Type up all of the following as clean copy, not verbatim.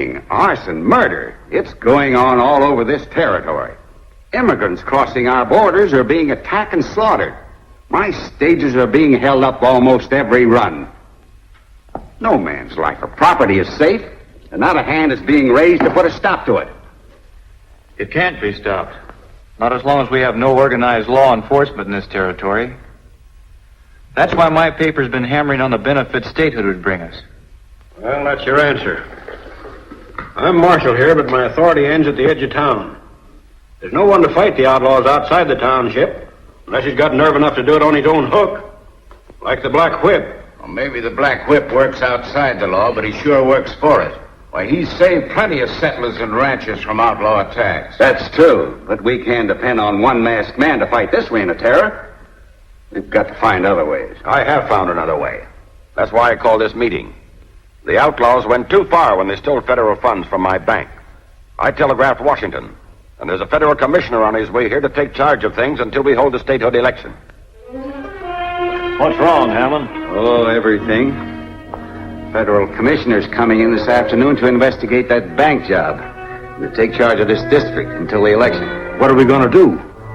looting, arson, murder. It's going on all over this territory. Immigrants crossing our borders are being attacked and slaughtered. My stages are being held up almost every run. No man's life or property is safe, and not a hand is being raised to put a stop to it. It can't be stopped. Not as long as we have no organized law enforcement in this territory. That's why my paper's been hammering on the benefit statehood would bring us. Well, that's your answer. I'm marshal here, but my authority ends at the edge of town. There's no one to fight the outlaws outside the township, unless he's got nerve enough to do it on his own hook, like the Black Whip. Well, maybe the Black Whip works outside the law, but he sure works for it. Why, he's saved plenty of settlers and ranchers from outlaw attacks. That's true, but we can't depend on one masked man to fight this reign of terror. We've got to find other ways. I have found another way. That's why I called this meeting. The outlaws went too far when they stole federal funds from my bank. I telegraphed Washington, and there's a federal commissioner on his way here to take charge of things until we hold the statehood election. What's wrong, Hammond? Oh, everything. Federal commissioner's coming in this afternoon to investigate that bank job and to take charge of this district until the election. What are we going to do?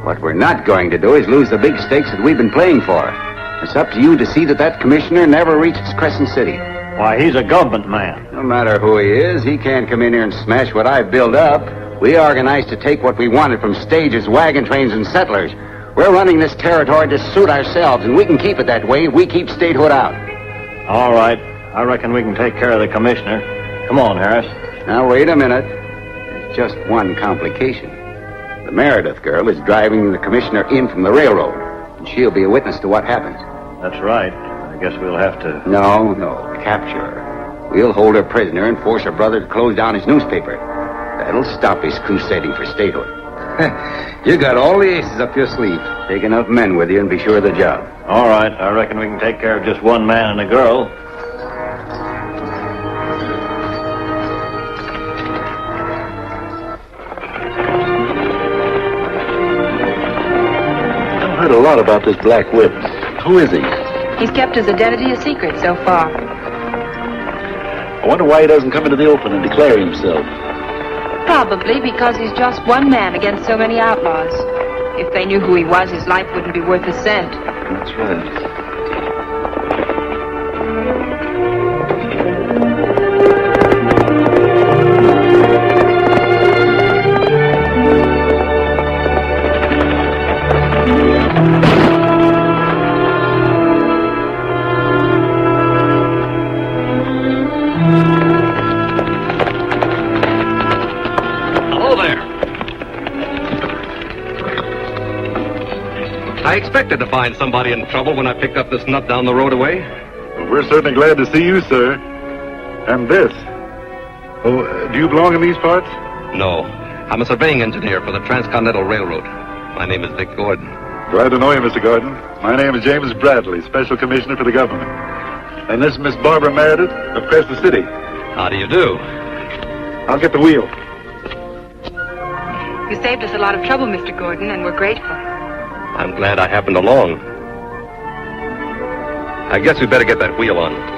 What we're not going to do is lose the big stakes that we've been playing for. It's up to you to see that that commissioner never reaches Crescent City. Why, he's a government man. No matter who he is, he can't come in here and smash what I've built up. We organized to take what we wanted from stages, wagon trains, and settlers. We're running this territory to suit ourselves, and we can keep it that way if we keep statehood out. All right. I reckon we can take care of the commissioner. Come on, Harris. Now, wait a minute. There's just one complication. The Meredith girl is driving the commissioner in from the railroad, and she'll be a witness to what happens. That's right. I guess we'll have to... No, capture her. We'll hold her prisoner and force her brother to close down his newspaper. That'll stop his crusading for statehood. You got all the aces up your sleeve. Take enough men with you and be sure of the job. All right. I reckon we can take care of just one man and a girl. I've heard a lot about this Black Whip. Who is he? He's kept his identity a secret so far. I wonder why he doesn't come into the open and declare himself. Probably because he's just one man against so many outlaws. If they knew who he was, his life wouldn't be worth a cent. That's right. I expected to find somebody in trouble when I picked up this nut down the road away. Well, we're certainly glad to see you, sir. And this. Oh, do you belong in these parts? No. I'm a surveying engineer for the Transcontinental Railroad. My name is Vic Gordon. Glad to know you, Mr. Gordon. My name is James Bradley, Special Commissioner for the Government. And this is Miss Barbara Meredith of Crescent City. How do you do? I'll get the wheel. You saved us a lot of trouble, Mr. Gordon, and we're grateful. I'm glad I happened along. I guess we better get that wheel on.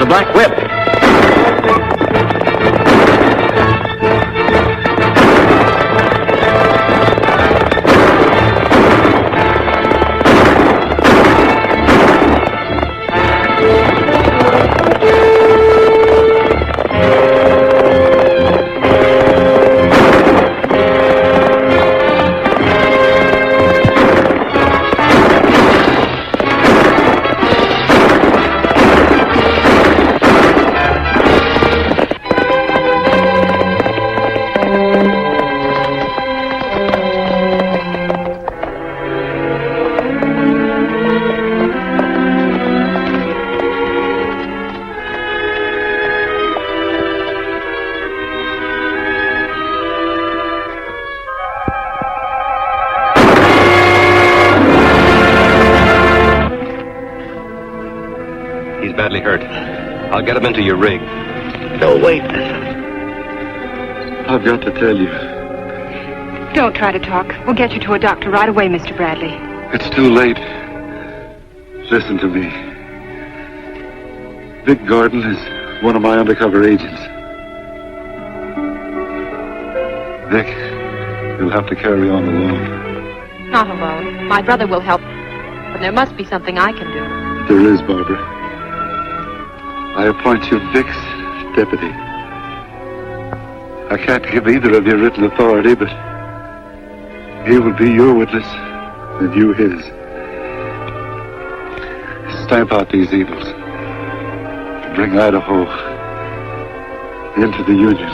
the Blackwhip. Badly hurt. I'll get him into your rig. No, wait. I've got to tell you, Don't try to talk. We'll get you to a doctor right away, Mr. Bradley. it's too late. Listen to me. Vic Gordon is one of my undercover agents. Vic, you'll have to carry on alone. Not alone. My brother will help. But there must be something I can do. There is, Barbara. I appoint you Vic's deputy. I can't give either of you written authority, but he will be your witness and you his. Stamp out these evils. Bring Idaho into the Union.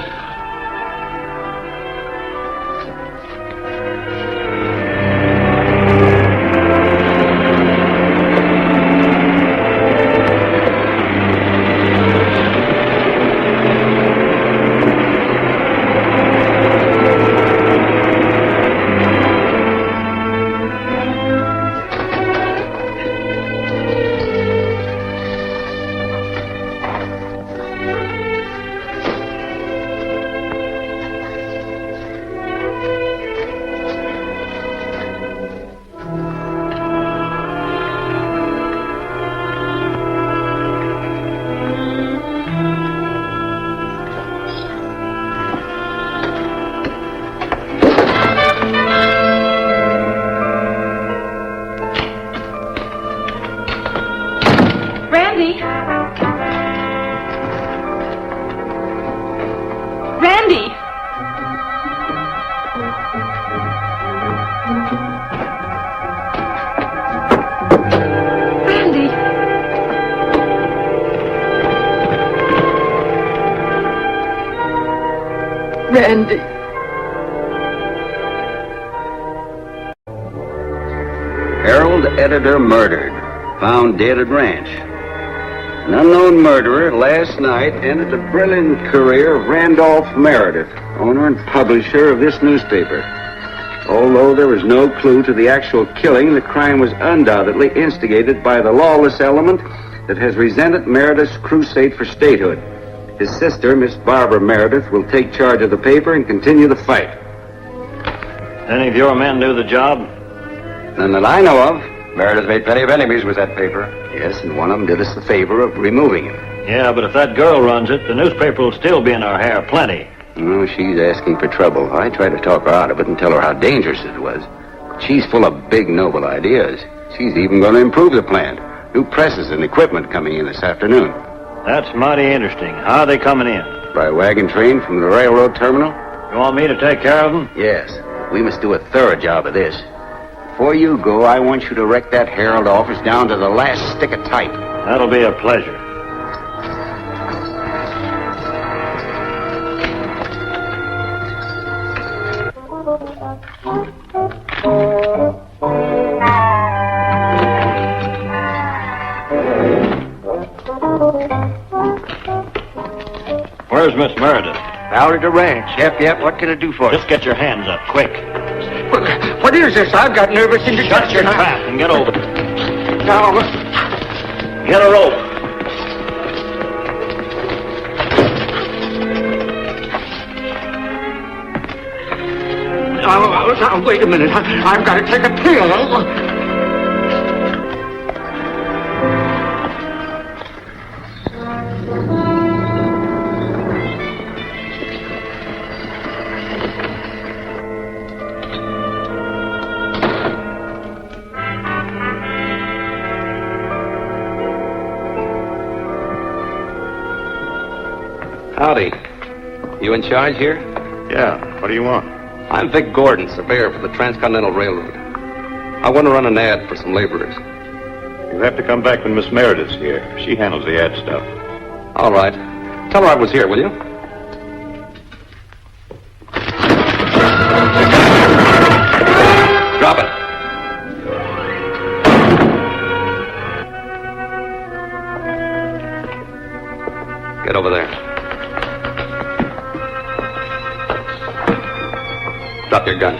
Randy. Herald editor murdered. Found dead at ranch. An unknown murderer last night ended the brilliant career of Randolph Meredith, owner and publisher of this newspaper. Although there was no clue to the actual killing, the crime was undoubtedly instigated by the lawless element that has resented Meredith's crusade for statehood. His sister, Miss Barbara Meredith, will take charge of the paper and continue the fight. Any of your men do the job? None that I know of. Meredith made plenty of enemies with that paper. Yes, and one of them did us the favor of removing him. Yeah, but if that girl runs it, the newspaper will still be in our hair plenty. No, she's asking for trouble. I tried to talk her out of it and tell her how dangerous it was. She's full of big, noble ideas. She's even going to improve the plant. New presses and equipment coming in this afternoon. That's mighty interesting. How are they coming in? By wagon train from the railroad terminal? You want me to take care of them? Yes. We must do a thorough job of this. Before you go, I want you to wreck that Herald office down to the last stick of type. That'll be a pleasure. Where's Miss Meredith? Out at the ranch. Yep. What can I do for you? Just get your hands up, quick. What is this? I've got nervous indigestion. Shut your trap and get over. Now, Get a rope. now, wait a minute. I've got to take a pill. Howdy. You in charge here? Yeah, what do you want? I'm Vic Gordon, surveyor for the Transcontinental Railroad. I want to run an ad for some laborers. You'll have to come back when Miss Meredith's here. She handles the ad stuff. All right. Tell her I was here, will you? Drop it. Get over there. Drop your gun.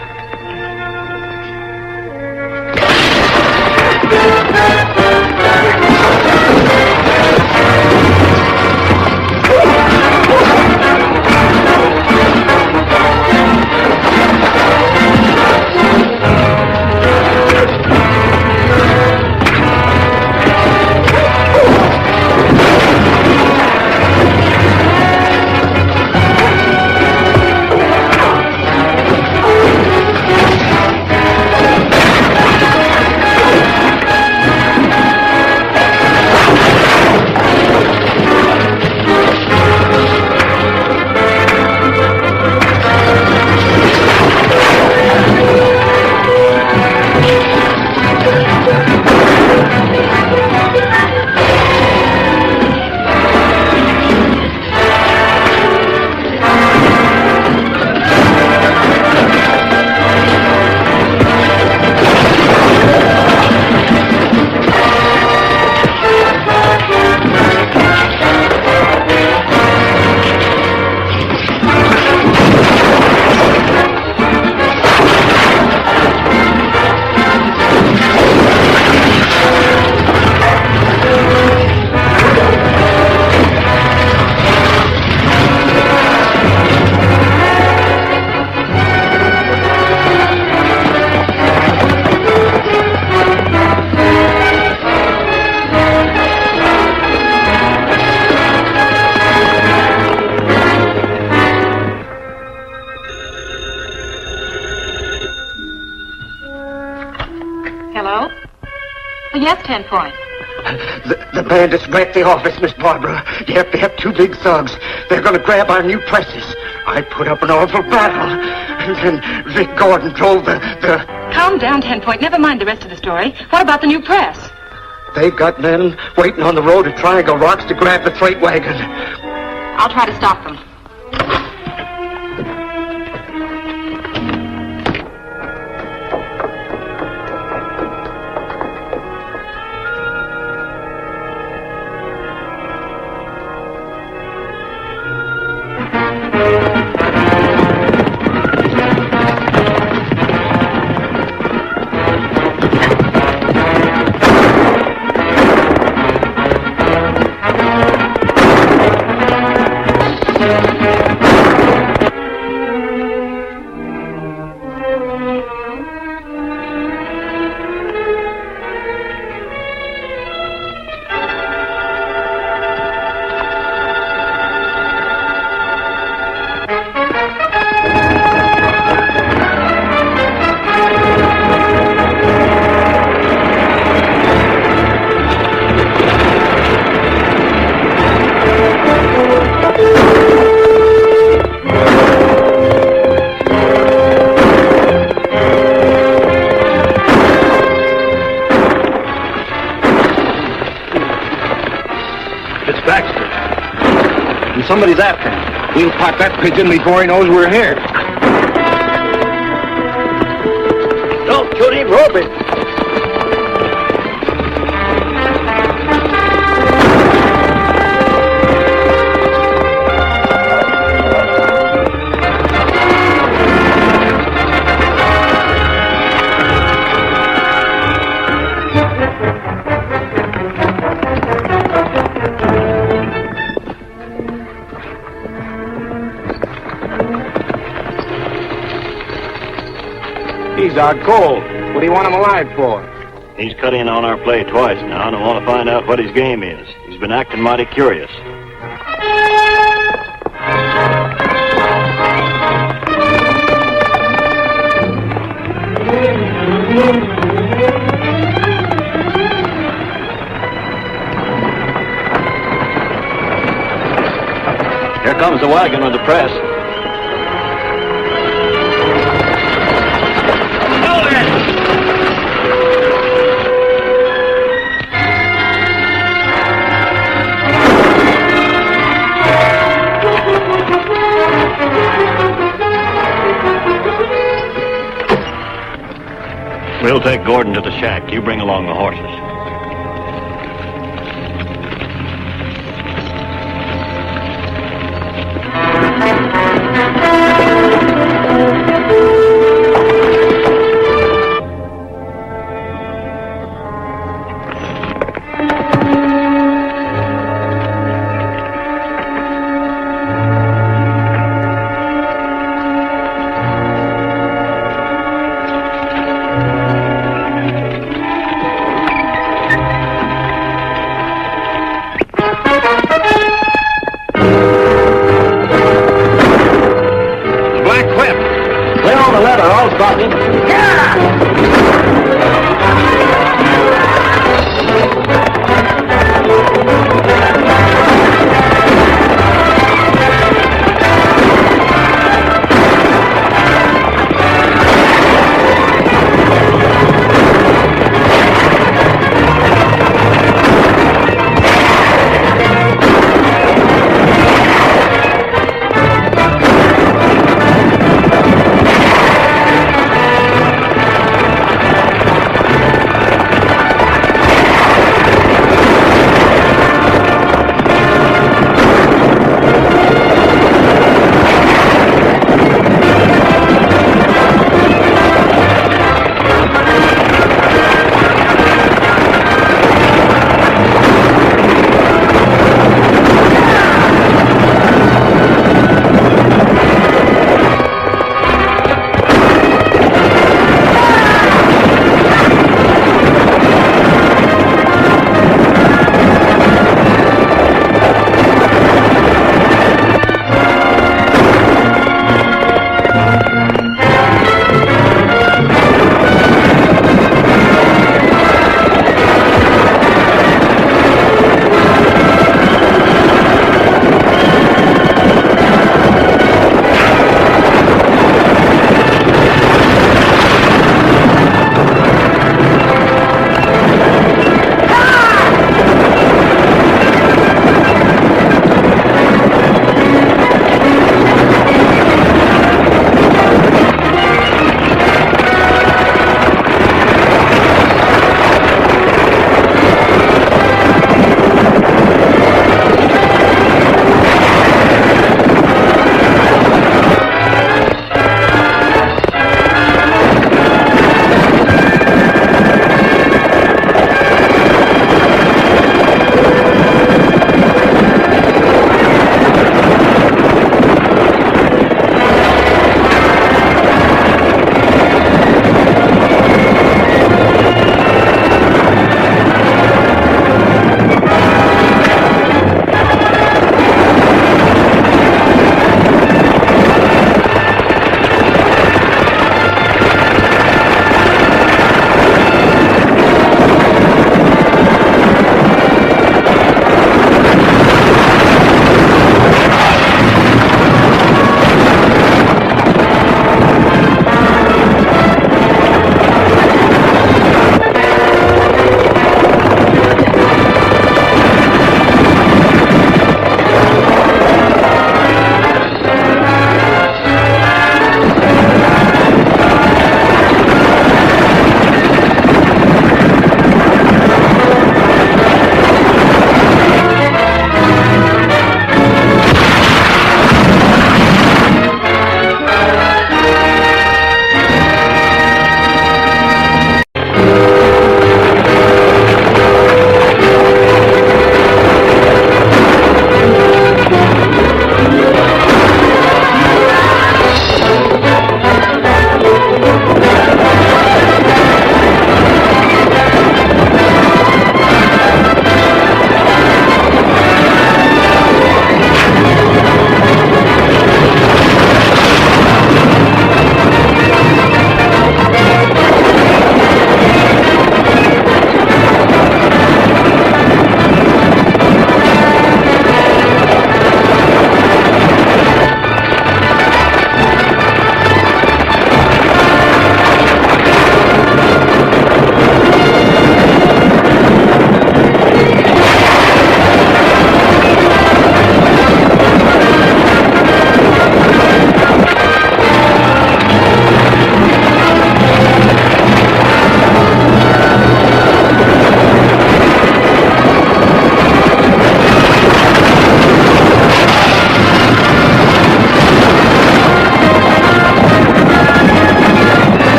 Hello? Oh, yes, 10 Point. The bandits wrecked the office, Miss Barbara. Yep, they have two big thugs. They're going to grab our new presses. I put up an awful battle. And then Vic Gordon drove the... Calm down, 10 Point. Never mind the rest of the story. What about the new press? They've got men waiting on the road at Triangle Rocks to grab the freight wagon. I'll try to stop them. Somebody's after him. We'll pot that pigeon before he knows we're here. Don't shoot him, rope him. He's out cold. What do you want him alive for? He's cut in on our play twice now, and I want to find out what his game is. He's been acting mighty curious. Here comes the wagon with the press. We'll take Gordon to the shack. You bring along the horses.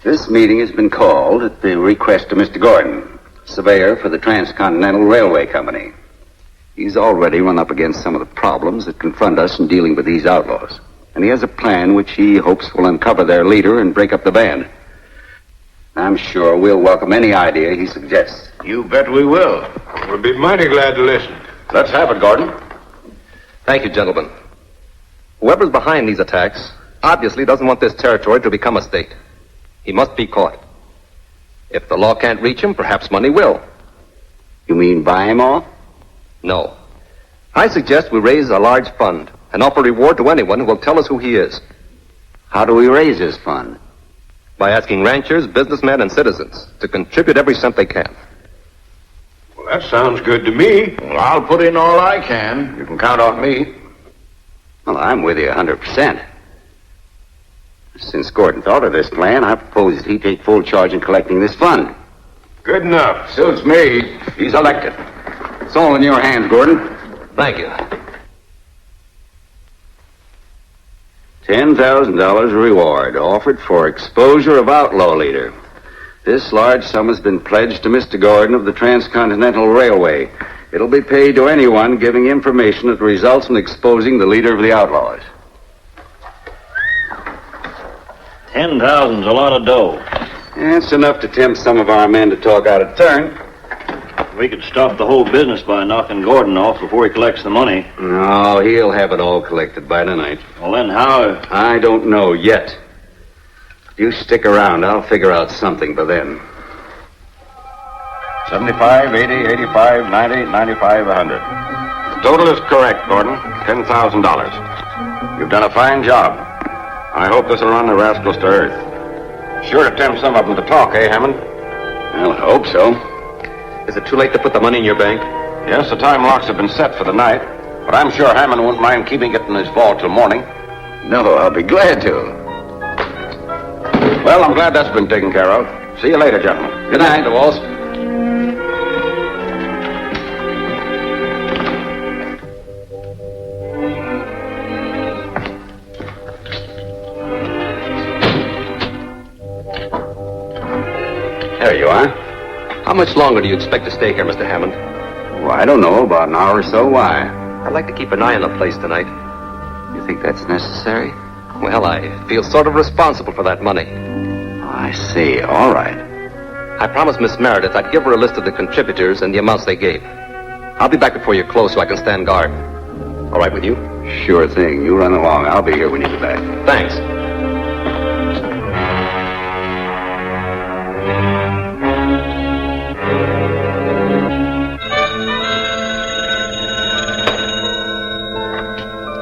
This meeting has been called at the request of Mr. Gordon, surveyor for the Transcontinental Railway Company. He's already run up against some of the problems that confront us in dealing with these outlaws. And he has a plan which he hopes will uncover their leader and break up the band. I'm sure we'll welcome any idea he suggests. You bet we will. We'll be mighty glad to listen. Let's have it, Gordon. Thank you, gentlemen. Whoever's behind these attacks obviously doesn't want this territory to become a state. He must be caught. If the law can't reach him, perhaps money will. You mean buy him off? No. I suggest we raise a large fund and offer reward to anyone who will tell us who he is. How do we raise this fund? By asking ranchers, businessmen, and citizens to contribute every cent they can. Well, that sounds good to me. Well, I'll put in all I can. You can count on me. Well, I'm with you 100%. Since Gordon thought of this plan, I propose that he take full charge in collecting this fund. Good enough. Suits me. He's elected. It's all in your hands, Gordon. Thank you. $10,000 reward offered for exposure of outlaw leader. This large sum has been pledged to Mr. Gordon of the Transcontinental Railway. It'll be paid to anyone giving information that results in exposing the leader of the outlaws. 10,000's a lot of dough. That's enough to tempt some of our men to talk out of turn. We could stop the whole business by knocking Gordon off before he collects the money. No, he'll have it all collected by tonight. Well, then how... I don't know yet. You stick around. I'll figure out something by then. 75, 80, 85, 90, 95, 100. The total is correct, Gordon. $10,000. You've done a fine job. I hope this will run the rascals to earth. Sure to tempt some of them to talk, eh, Hammond? Well, I hope so. Is it too late to put the money in your bank? Yes, the time locks have been set for the night, but I'm sure Hammond won't mind keeping it in his vault till morning. No, I'll be glad to. Well, I'm glad that's been taken care of. See you later, gentlemen. Good night, DeWalt. There you are. How much longer do you expect to stay here, Mr. Hammond? Well, I don't know. About an hour or so. Why? I'd like to keep an eye on the place tonight. You think that's necessary? Well, I feel sort of responsible for that money. I see. All right. I promised Miss Meredith I'd give her a list of the contributors and the amounts they gave. I'll be back before you close so I can stand guard. All right with you? Sure thing. You run along. I'll be here when you get back. Thanks.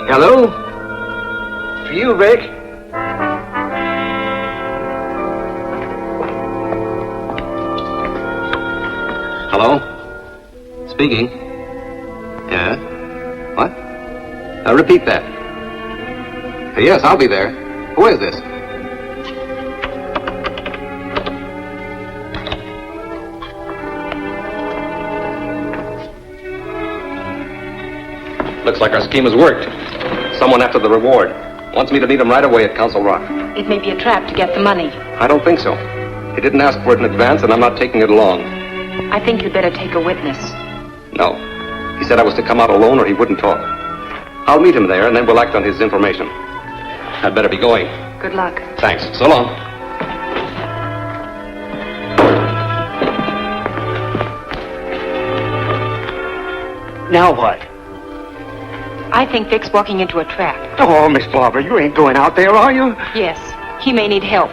Hello? For you, Vic. Hello? Speaking. Yeah? What? Repeat that. Yes, I'll be there. Who is this? Looks like our scheme has worked. Someone after the reward. Wants me to meet him right away at Council Rock. It may be a trap to get the money. I don't think so. He didn't ask for it in advance, and I'm not taking it along. I think you'd better take a witness. No. He said I was to come out alone or he wouldn't talk. I'll meet him there, and then we'll act on his information. I'd better be going. Good luck. Thanks. So long. Now what? I think Vic's walking into a trap. Oh, Miss Barbara, you ain't going out there, are you? Yes, he may need help.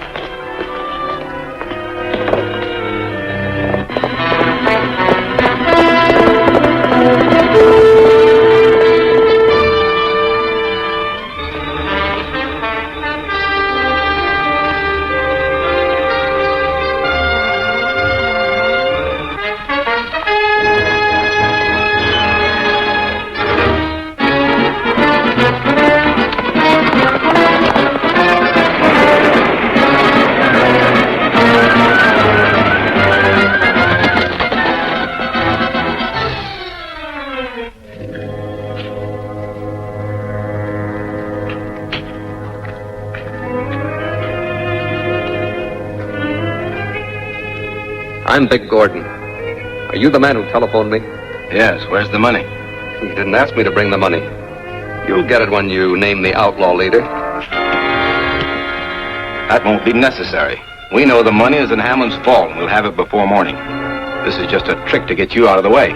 I'm Big Gordon. Are you the man who telephoned me? Yes, where's the money? You didn't ask me to bring the money. You'll get it when you name the outlaw leader. That won't be necessary. We know the money is in Hammond's vault, and we'll have it before morning. This is just a trick to get you out of the way.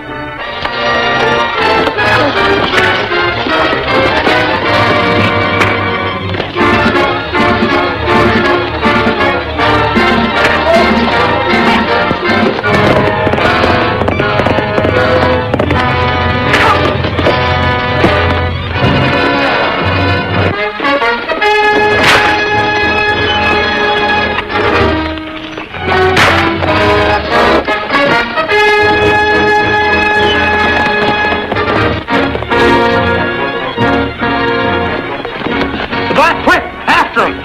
Blackwhip! After him!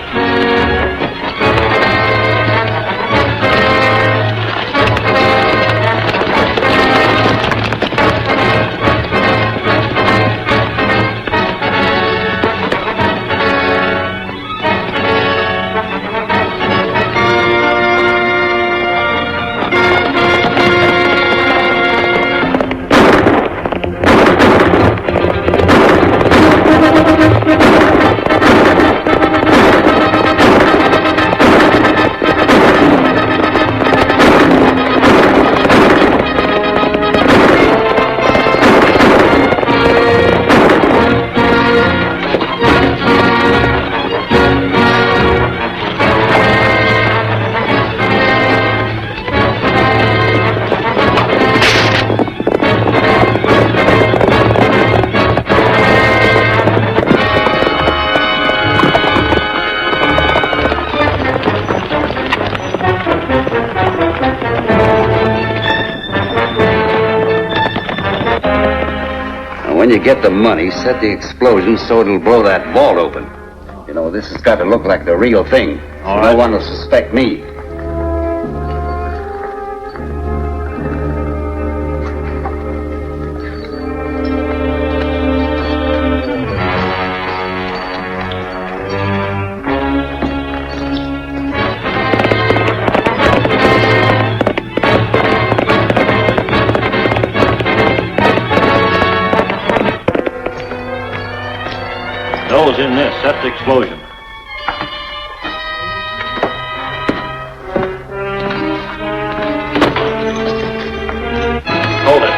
When you get the money, set the explosion so it'll blow that vault open. You know, this has got to look like the real thing. So no one will suspect me. Those in this. Set the explosion. Hold it.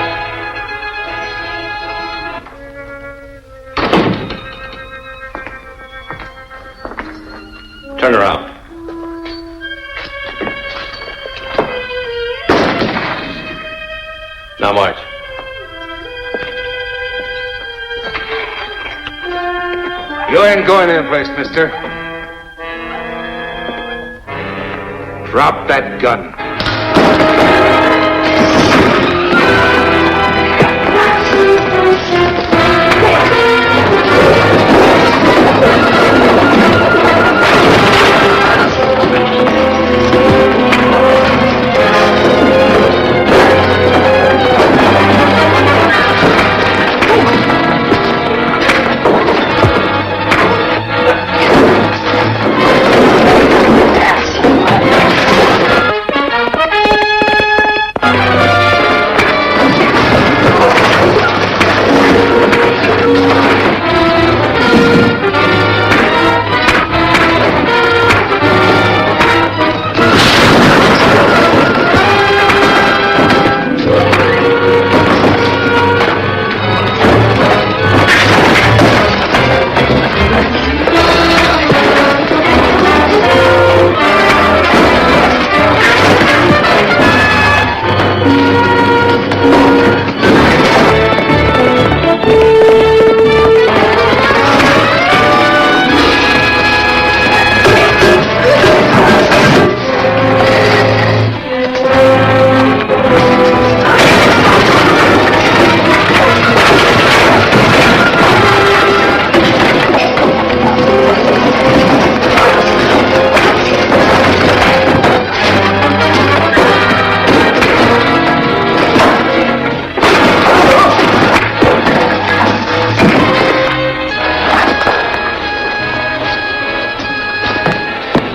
Turn around. Now march. You ain't going anyplace, mister. Drop that gun.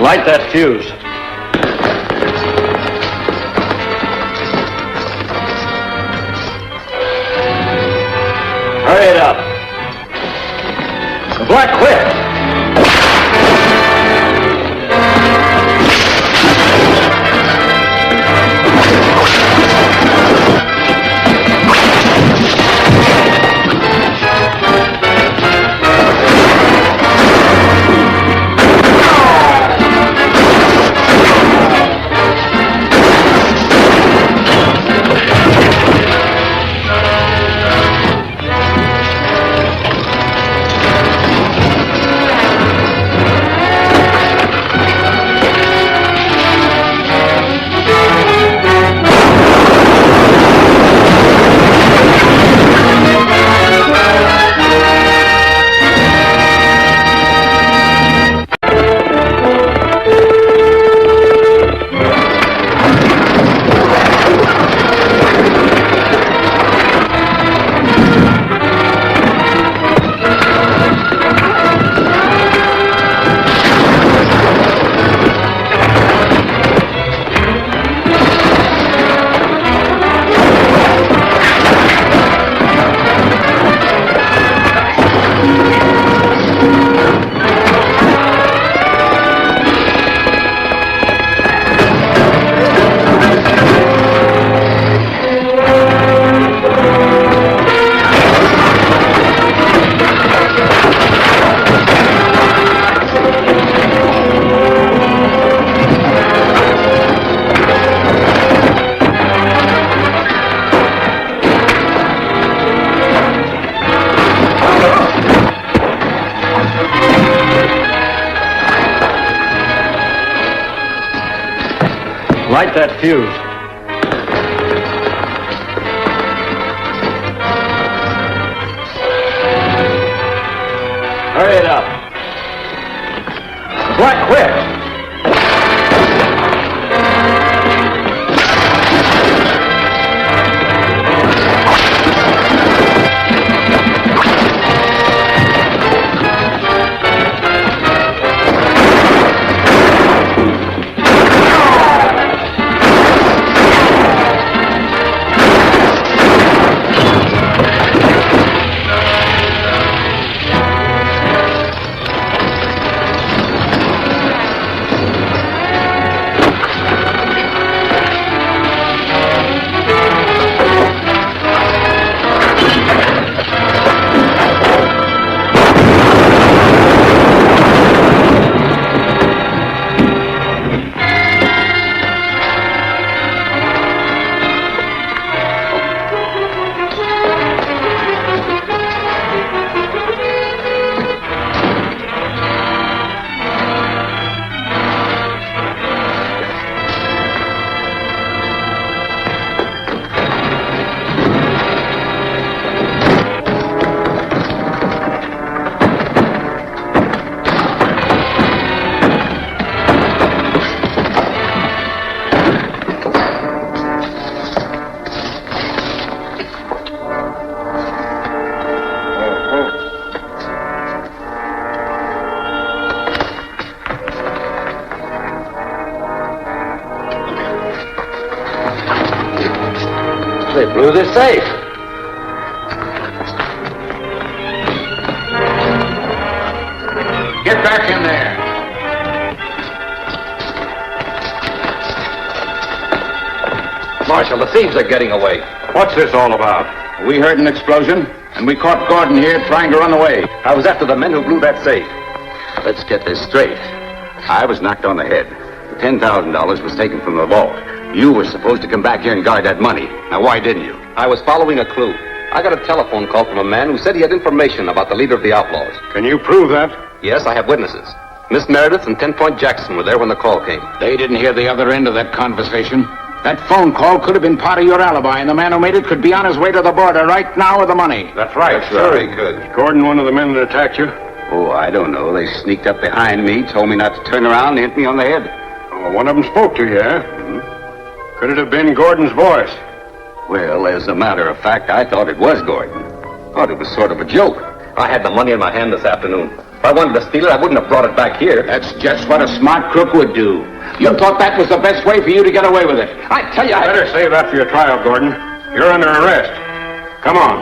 Light that fuse. Hurry it up. The Blackwhip. Light that fuse. Hurry it up. Blackwhip. They blew the safe. Get back in there. Marshal, the thieves are getting away. What's this all about? We heard an explosion, and we caught Gordon here trying to run away. I was after the men who blew that safe. Let's get this straight. I was knocked on the head. $10,000 was taken from the vault. You were supposed to come back here and guard that money. Now, why didn't you? I was following a clue. I got a telephone call from a man who said he had information about the leader of the outlaws. Can you prove that? Yes, I have witnesses. Miss Meredith and 10 Point Jackson were there when the call came. They didn't hear the other end of that conversation. That phone call could have been part of your alibi, and the man who made it could be on his way to the border right now with the money. That's right. Sure he could. Is Gordon one of the men that attacked you? Oh, I don't know. They sneaked up behind me, told me not to turn around, and hit me on the head. Oh, one of them spoke to you, eh? Could it have been Gordon's voice? Well, as a matter of fact, I thought it was Gordon. Thought it was sort of a joke. I had the money in my hand this afternoon. If I wanted to steal it, I wouldn't have brought it back here. That's just what a smart crook would do. You thought that was the best way for you to get away with it. I tell you, Better save that for your trial, Gordon. You're under arrest. Come on.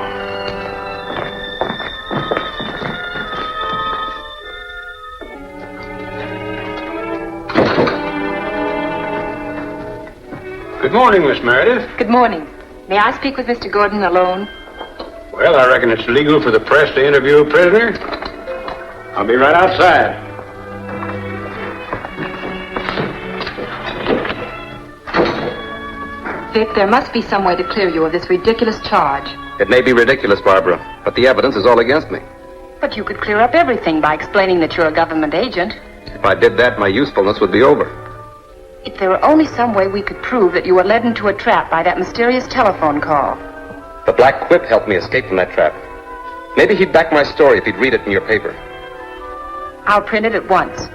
Good morning, Miss Meredith. Good morning. May I speak with Mr. Gordon alone? Well, I reckon it's legal for the press to interview a prisoner. I'll be right outside. Vic, there must be some way to clear you of this ridiculous charge. It may be ridiculous, Barbara, but the evidence is all against me. But you could clear up everything by explaining that you're a government agent. If I did that, my usefulness would be over. If there were only some way we could prove that you were led into a trap by that mysterious telephone call. The Blackwhip helped me escape from that trap. Maybe he'd back my story if he'd read it in your paper. I'll print it at once.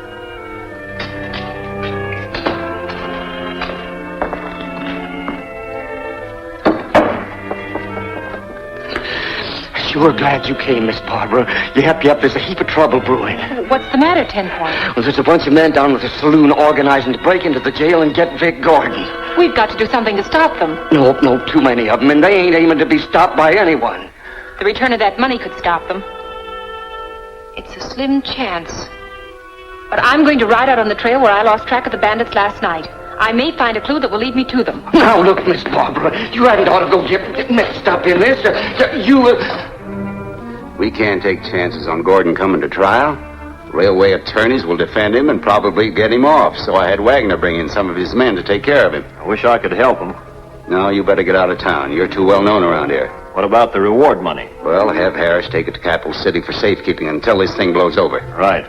Sure glad you came, Miss Barbara. Yep, there's a heap of trouble brewing. What's the matter, 10 Point? Well, there's a bunch of men down at the saloon organizing to break into the jail and get Vic Gordon. We've got to do something to stop them. No, too many of them, and they ain't aiming to be stopped by anyone. The return of that money could stop them. It's a slim chance. But I'm going to ride out on the trail where I lost track of the bandits last night. I may find a clue that will lead me to them. Now, look, Miss Barbara, you hadn't ought to go get mixed up in this. We can't take chances on Gordon coming to trial. Railway attorneys will defend him and probably get him off, so I had Wagner bring in some of his men to take care of him. I wish I could help him. No, you better get out of town. You're too well known around here. What about the reward money? Well, have Harris take it to Capital City for safekeeping until this thing blows over. Right.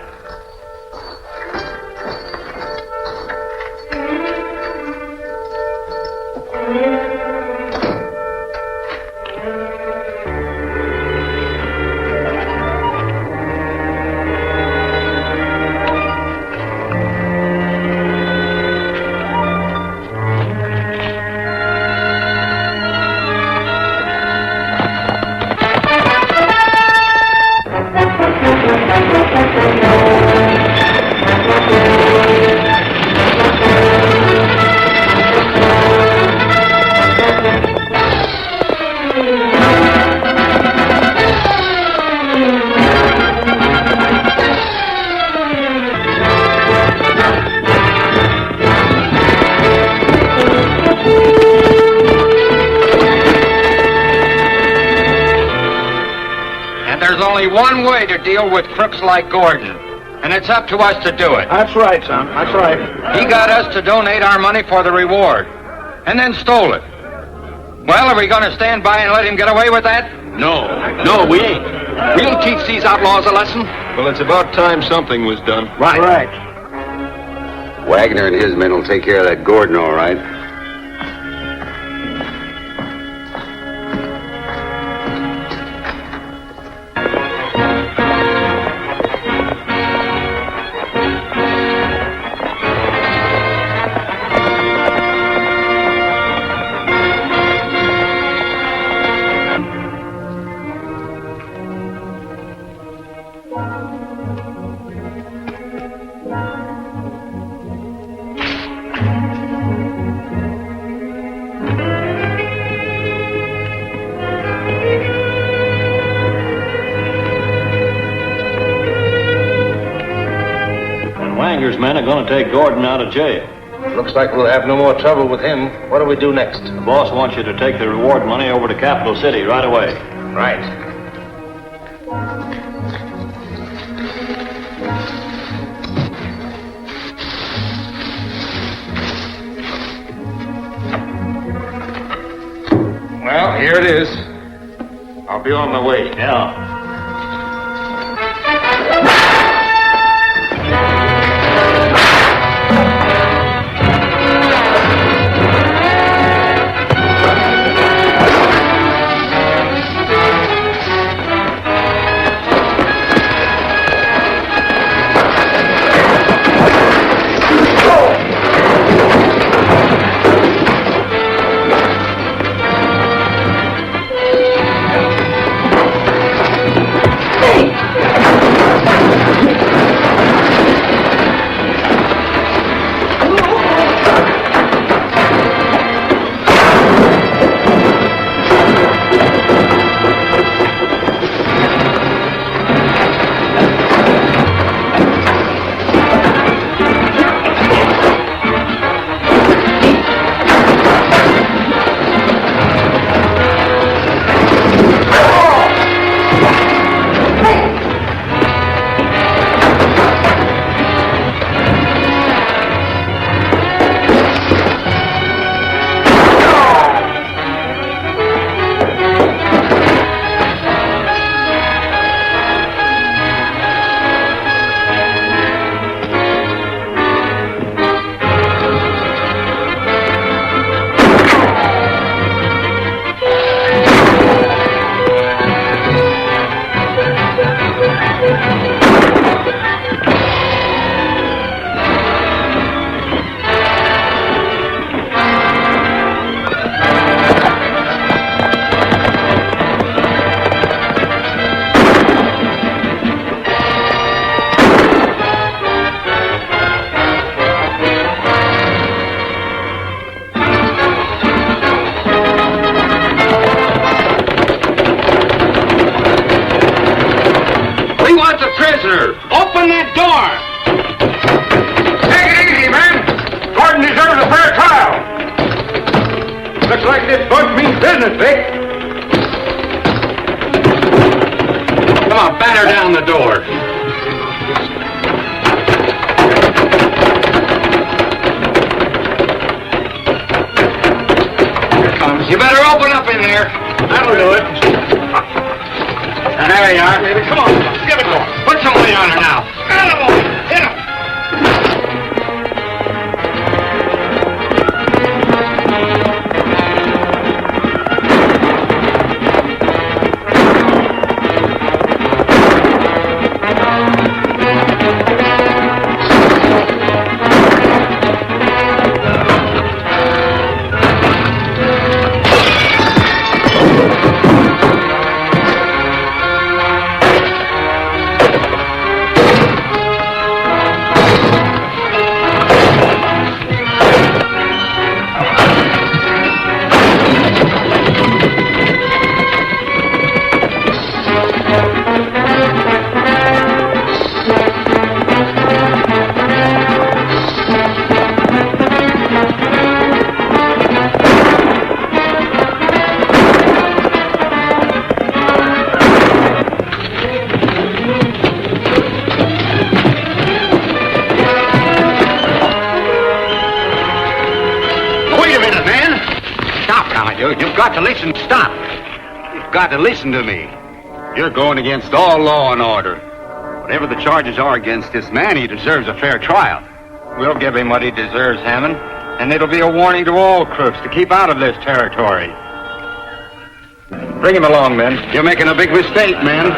One way to deal with crooks like Gordon, and it's up to us to do it. That's right, son. That's right. He got us to donate our money for the reward, and then stole it. Well, are we going to stand by and let him get away with that? No, we ain't. We'll teach these outlaws a lesson. Well, it's about time something was done. Right. Wagner and his men will take care of that Gordon, all right. Wanger's men are going to take Gordon out of jail. Looks like we'll have no more trouble with him. What do we do next? The boss wants you to take the reward money over to Capital City right away. Right. Well, here it is. I'll be on my way. Yeah. like this bunch means business, Vic. Come on, batter down the door. Here comes. You better open up in there. That'll do it. There you are. Come on, give it to her. Put some weight on her now. Attaboy. Hit him. You've got to listen. Stop. You've got to listen to me. You're going against all law and order. Whatever the charges are against this man, he deserves a fair trial. We'll give him what he deserves, Hammond. And it'll be a warning to all crooks to keep out of this territory. Bring him along, men. You're making a big mistake, man.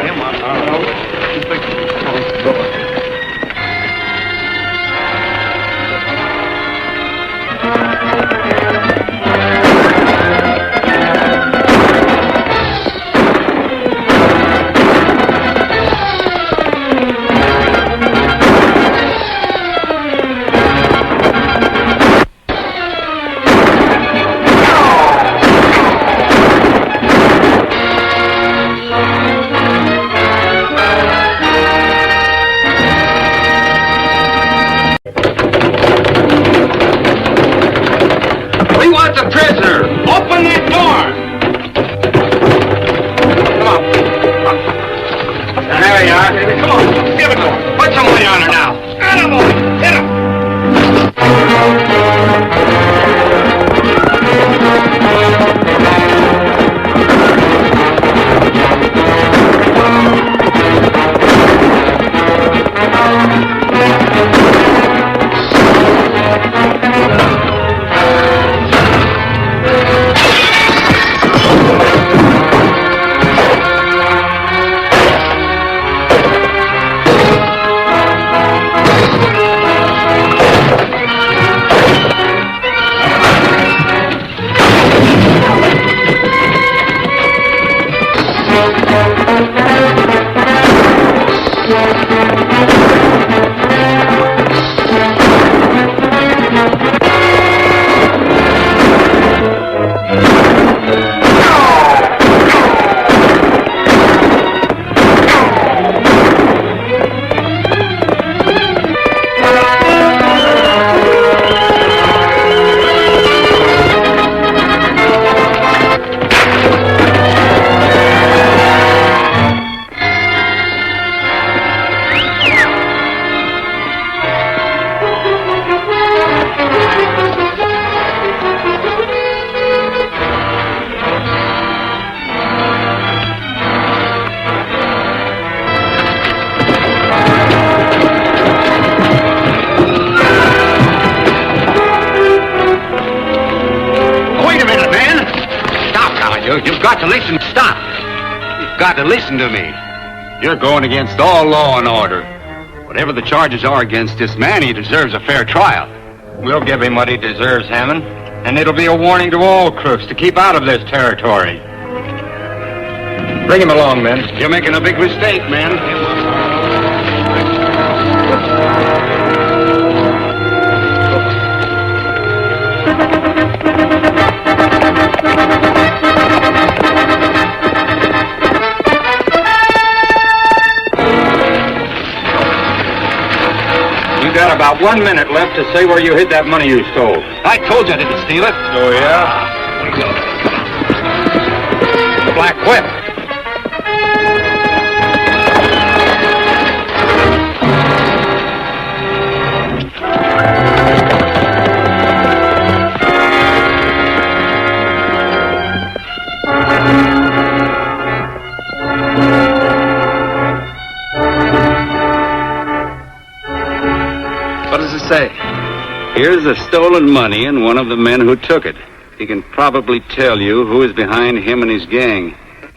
You've got to listen. Stop. You've got to listen to me. You're going against all law and order. Whatever the charges are against this man, he deserves a fair trial. We'll give him what he deserves, Hammond. And it'll be a warning to all crooks to keep out of this territory. Bring him along, men. You're making a big mistake, man. Got about 1 minute left to say where you hid that money you stole. I told you I didn't steal it. Oh, yeah? Blackwhip. What does it say? Here's the stolen money and one of the men who took it. He can probably tell you who is behind him and his gang.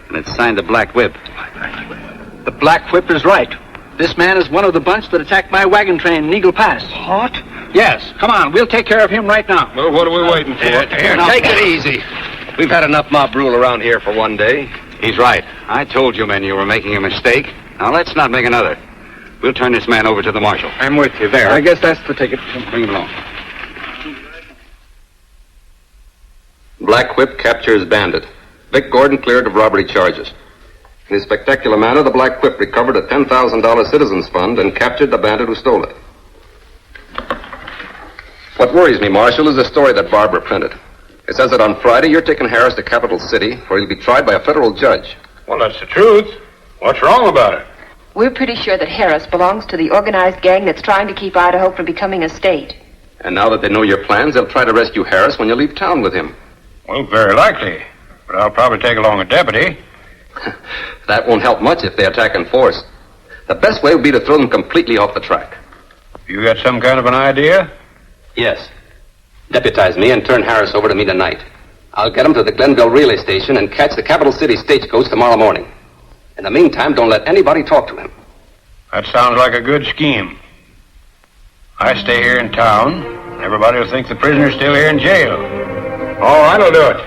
And it's signed the Blackwhip. The Blackwhip is right. This man is one of the bunch that attacked my wagon train in Eagle Pass. What? Yes, come on, we'll take care of him right now. Well, what are we waiting for? Here, take it easy. We've had enough mob rule around here for one day. He's right. I told you men you were making a mistake. Now let's not make another. We'll turn this man over to the marshal. I'm with you there. I guess that's the ticket. Bring him along. Blackwhip captures bandit. Vic Gordon cleared of robbery charges. In a spectacular manner, the Blackwhip recovered a $10,000 citizens fund and captured the bandit who stole it. What worries me, Marshal, is the story that Barbara printed. It says that on Friday you're taking Harris to Capital City, where he'll be tried by a federal judge. Well, that's the truth. What's wrong about it? We're pretty sure that Harris belongs to the organized gang that's trying to keep Idaho from becoming a state. And now that they know your plans, they'll try to rescue Harris when you leave town with him. Well, very likely. But I'll probably take along a deputy. That won't help much if they attack in force. The best way would be to throw them completely off the track. You got some kind of an idea? Yes. Deputize me and turn Harris over to me tonight. I'll get him to the Glenville relay station and catch the Capital City stagecoach tomorrow morning. In the meantime, don't let anybody talk to him. That sounds like a good scheme. I stay here in town. Everybody will think the prisoner's still here in jail. All right, I'll do it.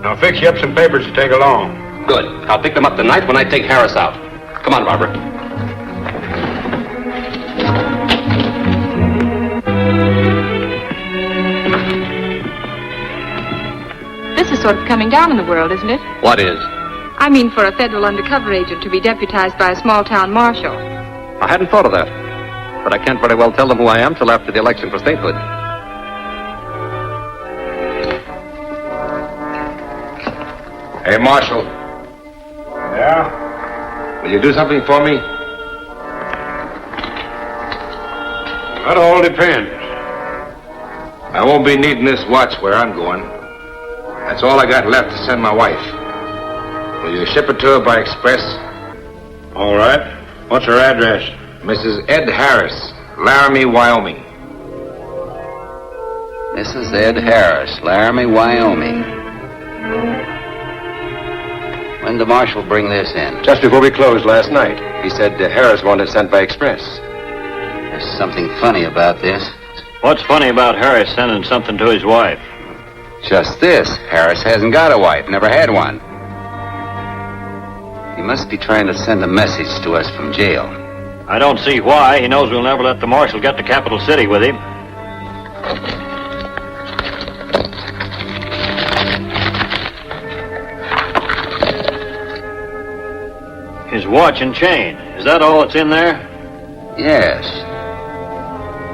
Now fix you up some papers to take along. Good. I'll pick them up tonight when I take Harris out. Come on, Barbara. This is sort of coming down in the world, isn't it? What is? I mean, for a federal undercover agent to be deputized by a small-town marshal. I hadn't thought of that. But I can't very well tell them who I am till after the election for statehood. Hey, Marshal. Yeah? Will you do something for me? That all depends. I won't be needing this watch where I'm going. That's all I got left to send my wife. Will you ship it to her by express? All right. What's her address? Mrs. Ed Harris, Laramie, Wyoming. Mrs. Ed Harris, Laramie, Wyoming. When did the marshal bring this in? Just before we closed last night. He said Harris wanted it sent by express. There's something funny about this. What's funny about Harris sending something to his wife? Just this. Harris hasn't got a wife, never had one. He must be trying to send a message to us from jail. I don't see why. He knows we'll never let the marshal get to Capital City with him. His watch and chain. Is that all that's in there? Yes.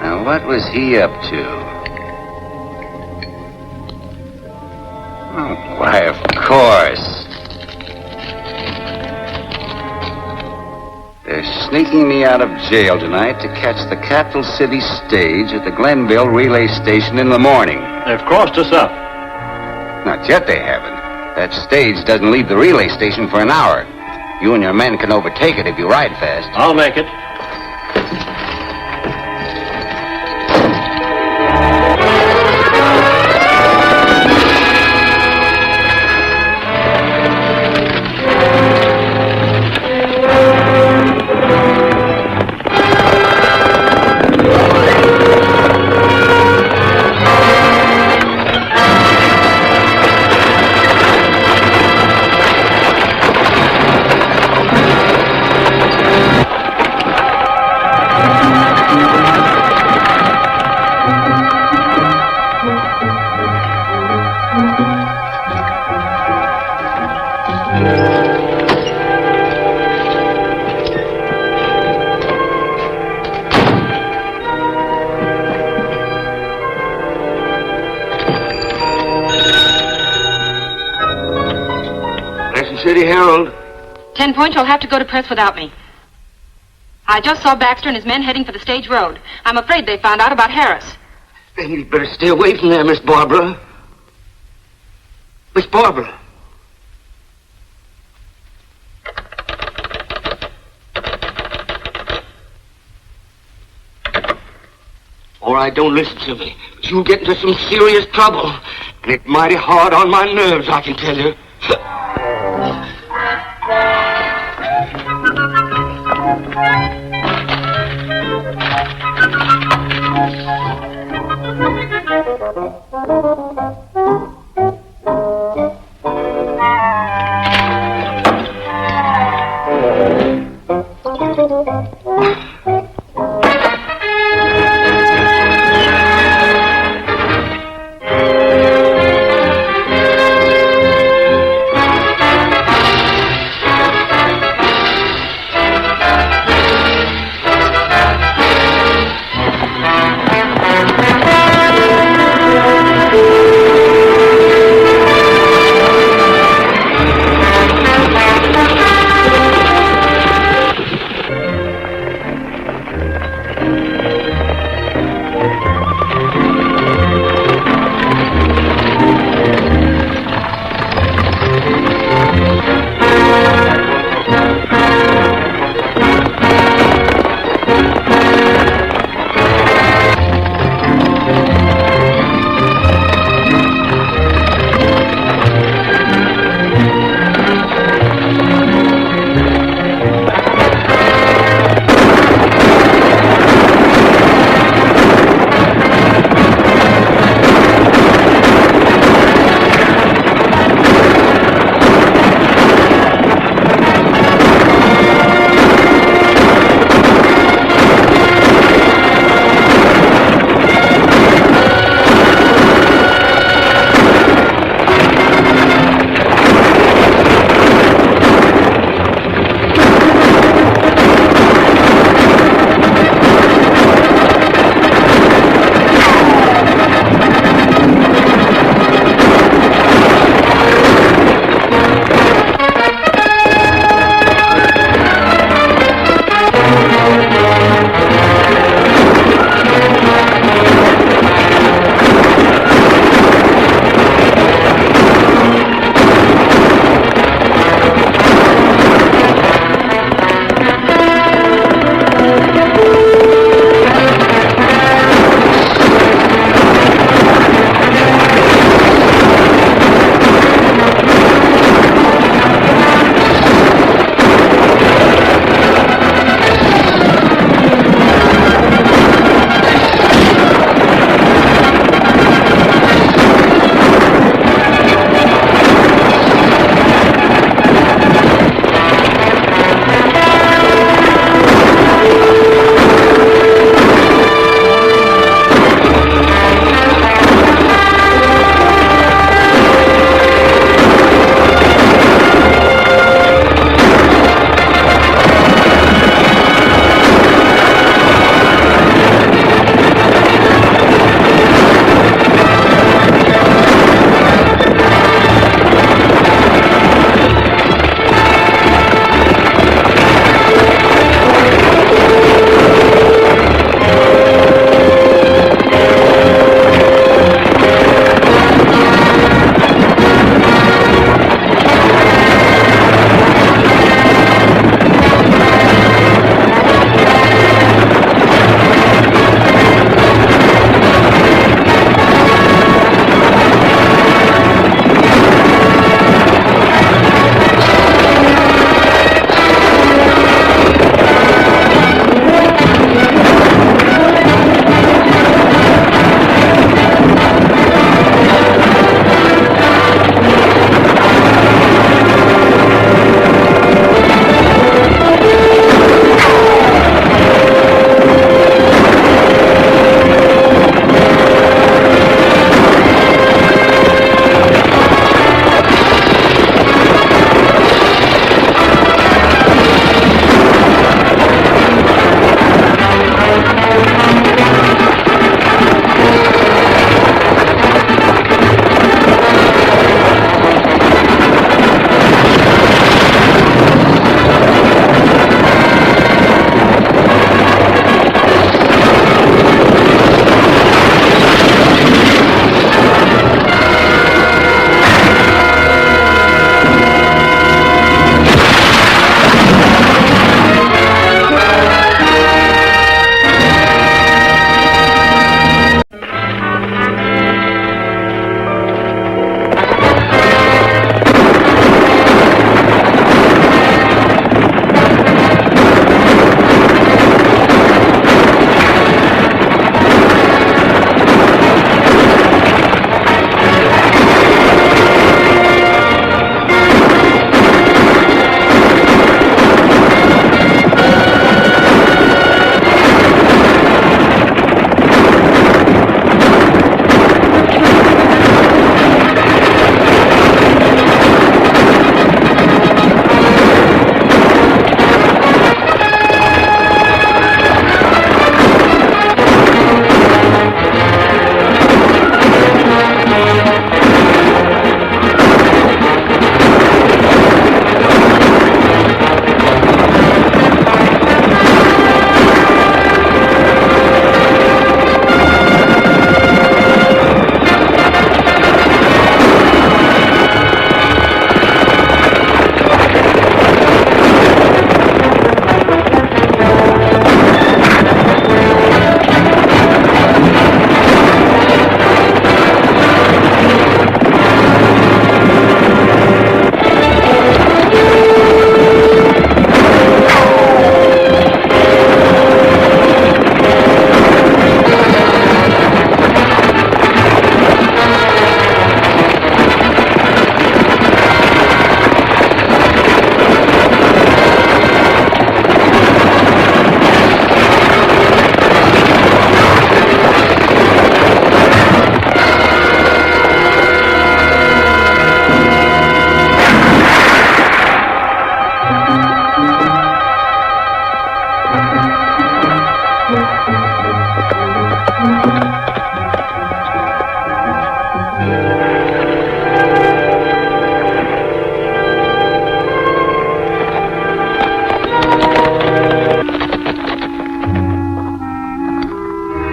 Now, what was he up to? Oh, why, of course. They're sneaking me out of jail tonight to catch the Capital City stage at the Glenville relay station in the morning. They've crossed us up. Not yet they haven't. That stage doesn't leave the relay station for an hour. You and your men can overtake it if you ride fast. I'll make it. Kansas City Herald. 10 Point, you'll have to go to press without me. I just saw Baxter and his men heading for the stage road. I'm afraid they found out about Harris. Then you'd better stay away from there, Miss Barbara. Miss Barbara. All right, don't listen to me. But you'll get into some serious trouble. And it's mighty hard on my nerves, I can tell you.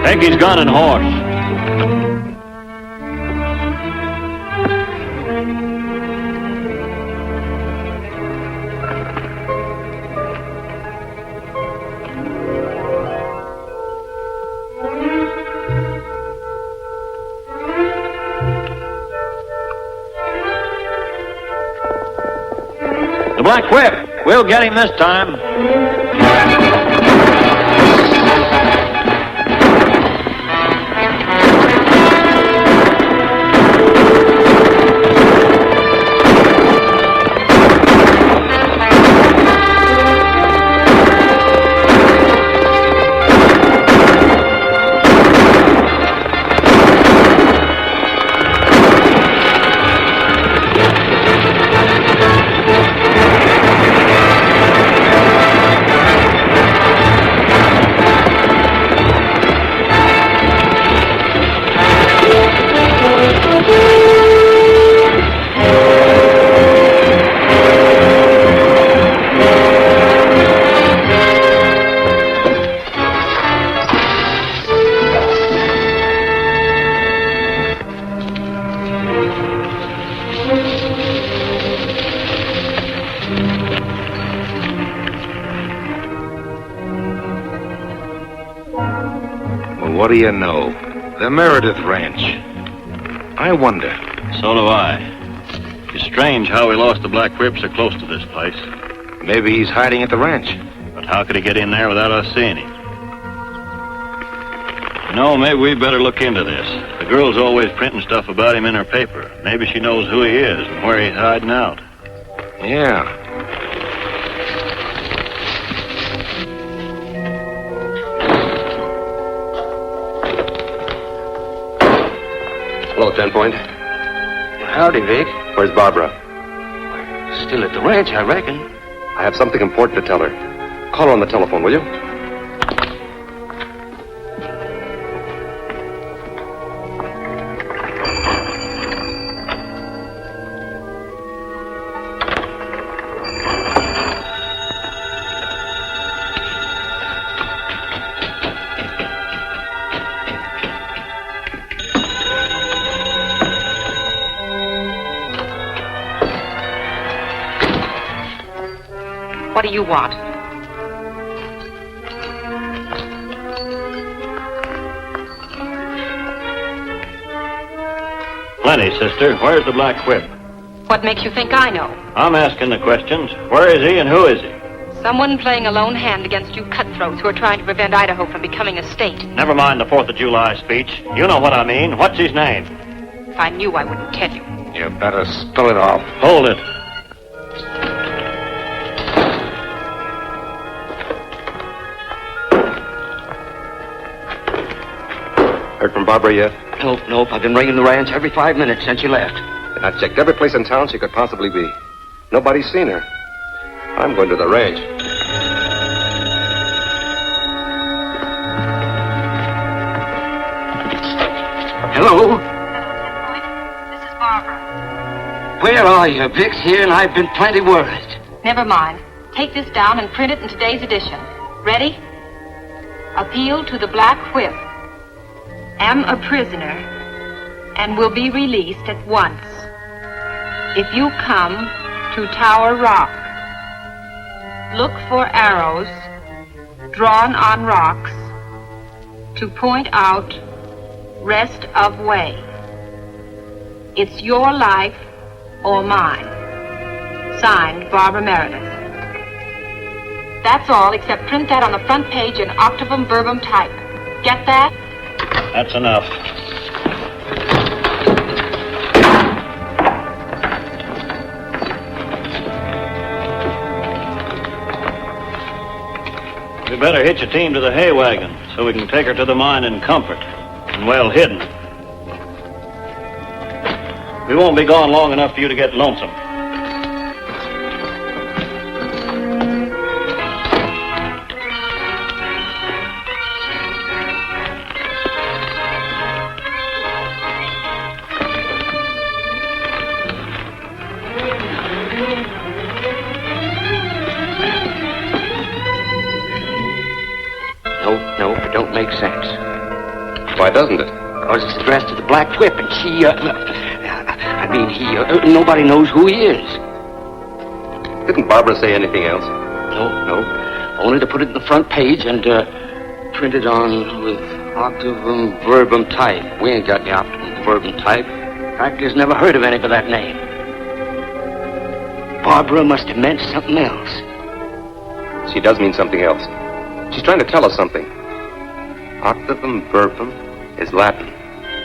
Take his gun and horse. The Blackwhip. We'll get him this time. What do you know? The Meredith Ranch. I wonder. So do I. It's strange how we lost the Blackwhip so close to this place. Maybe he's hiding at the ranch. But how could he get in there without us seeing him? You know, maybe we better look into this. The girl's always printing stuff about him in her paper. Maybe she knows who he is and where he's hiding out. Yeah. Hello, 10 Point. Howdy, Vic. Where's Barbara? Still at the ranch, I reckon. I have something important to tell her. Call her on the telephone, will you? What do you want? Plenty, sister. Where's the Blackwhip? What makes you think I know? I'm asking the questions. Where is he and who is he? Someone playing a lone hand against you cutthroats who are trying to prevent Idaho from becoming a state. Never mind the 4th of July speech. You know what I mean. What's his name? If I knew, I wouldn't tell you. You better spill it all. Hold it. Heard from Barbara yet? Nope. I've been ringing the ranch every 5 minutes since you left. And I've checked every place in town she could possibly be. Nobody's seen her. I'm going to the ranch. Hello? This is Barbara. Where are you? Vic's here and I've been plenty worried. Never mind. Take this down and print it in today's edition. Ready? Appeal to the Blackwhip. Am a prisoner and will be released at once. If you come to Tower Rock, look for arrows drawn on rocks to point out rest of way. It's your life or mine. Signed, Barbara Meredith. That's all, except print that on the front page in octavum verbum type. Get that? That's enough. We better hitch a team to the hay wagon so we can take her to the mine in comfort and well hidden. We won't be gone long enough for you to get lonesome. Why doesn't it? Because it's addressed to the Black Whip, and nobody knows who he is. Didn't Barbara say anything else? No. Only to put it in the front page and print it on with Optimum Verbum type. We ain't got the Optimum Verbum type. Factory's never heard of any by that name. Barbara must have meant something else. She does mean something else. She's trying to tell us something. Octavum verbum is Latin.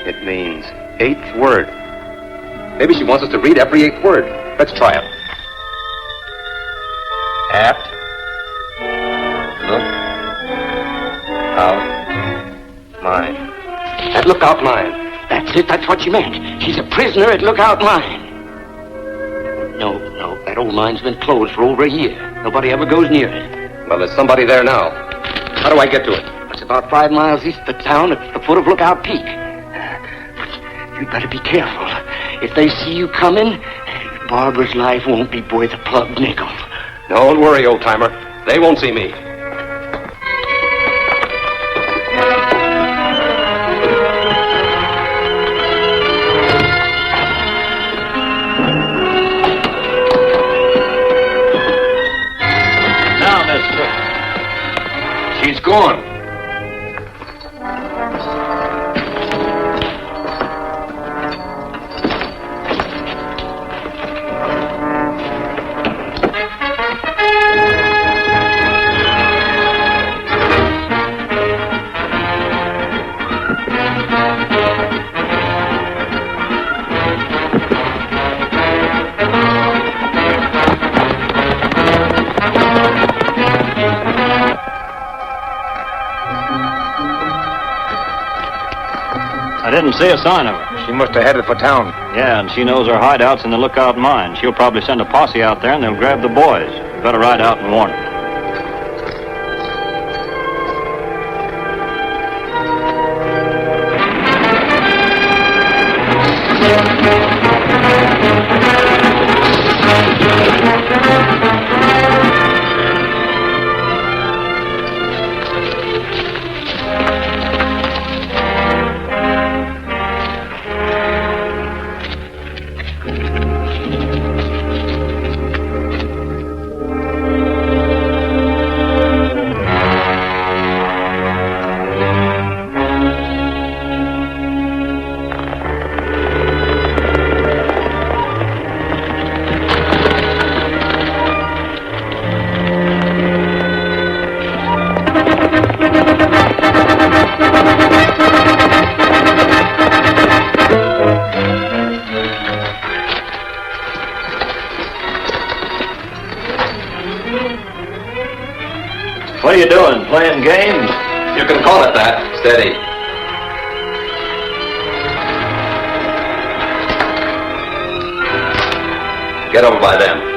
It means eighth word. Maybe she wants us to read every eighth word. Let's try it. At. Look. Out. Mine. At Lookout Mine. That's it. That's what she meant. She's a prisoner at Lookout Mine. No. That old mine's been closed for over a year. Nobody ever goes near it. Well, there's somebody there now. How do I get to it? It's about 5 miles east of the town at the foot of Lookout Peak. You'd better be careful. If they see you coming, Barbara's life won't be worth a plug nickel. Don't worry, old-timer. They won't see me. Now, mister. She's gone. I didn't see a sign of her. She must have headed for town. Yeah, and she knows our hideout's in the Lookout Mine. She'll probably send a posse out there and they'll grab the boys. You better ride out and warn them. What are you doing, playing games? You can call it that. Steady. Get over by them.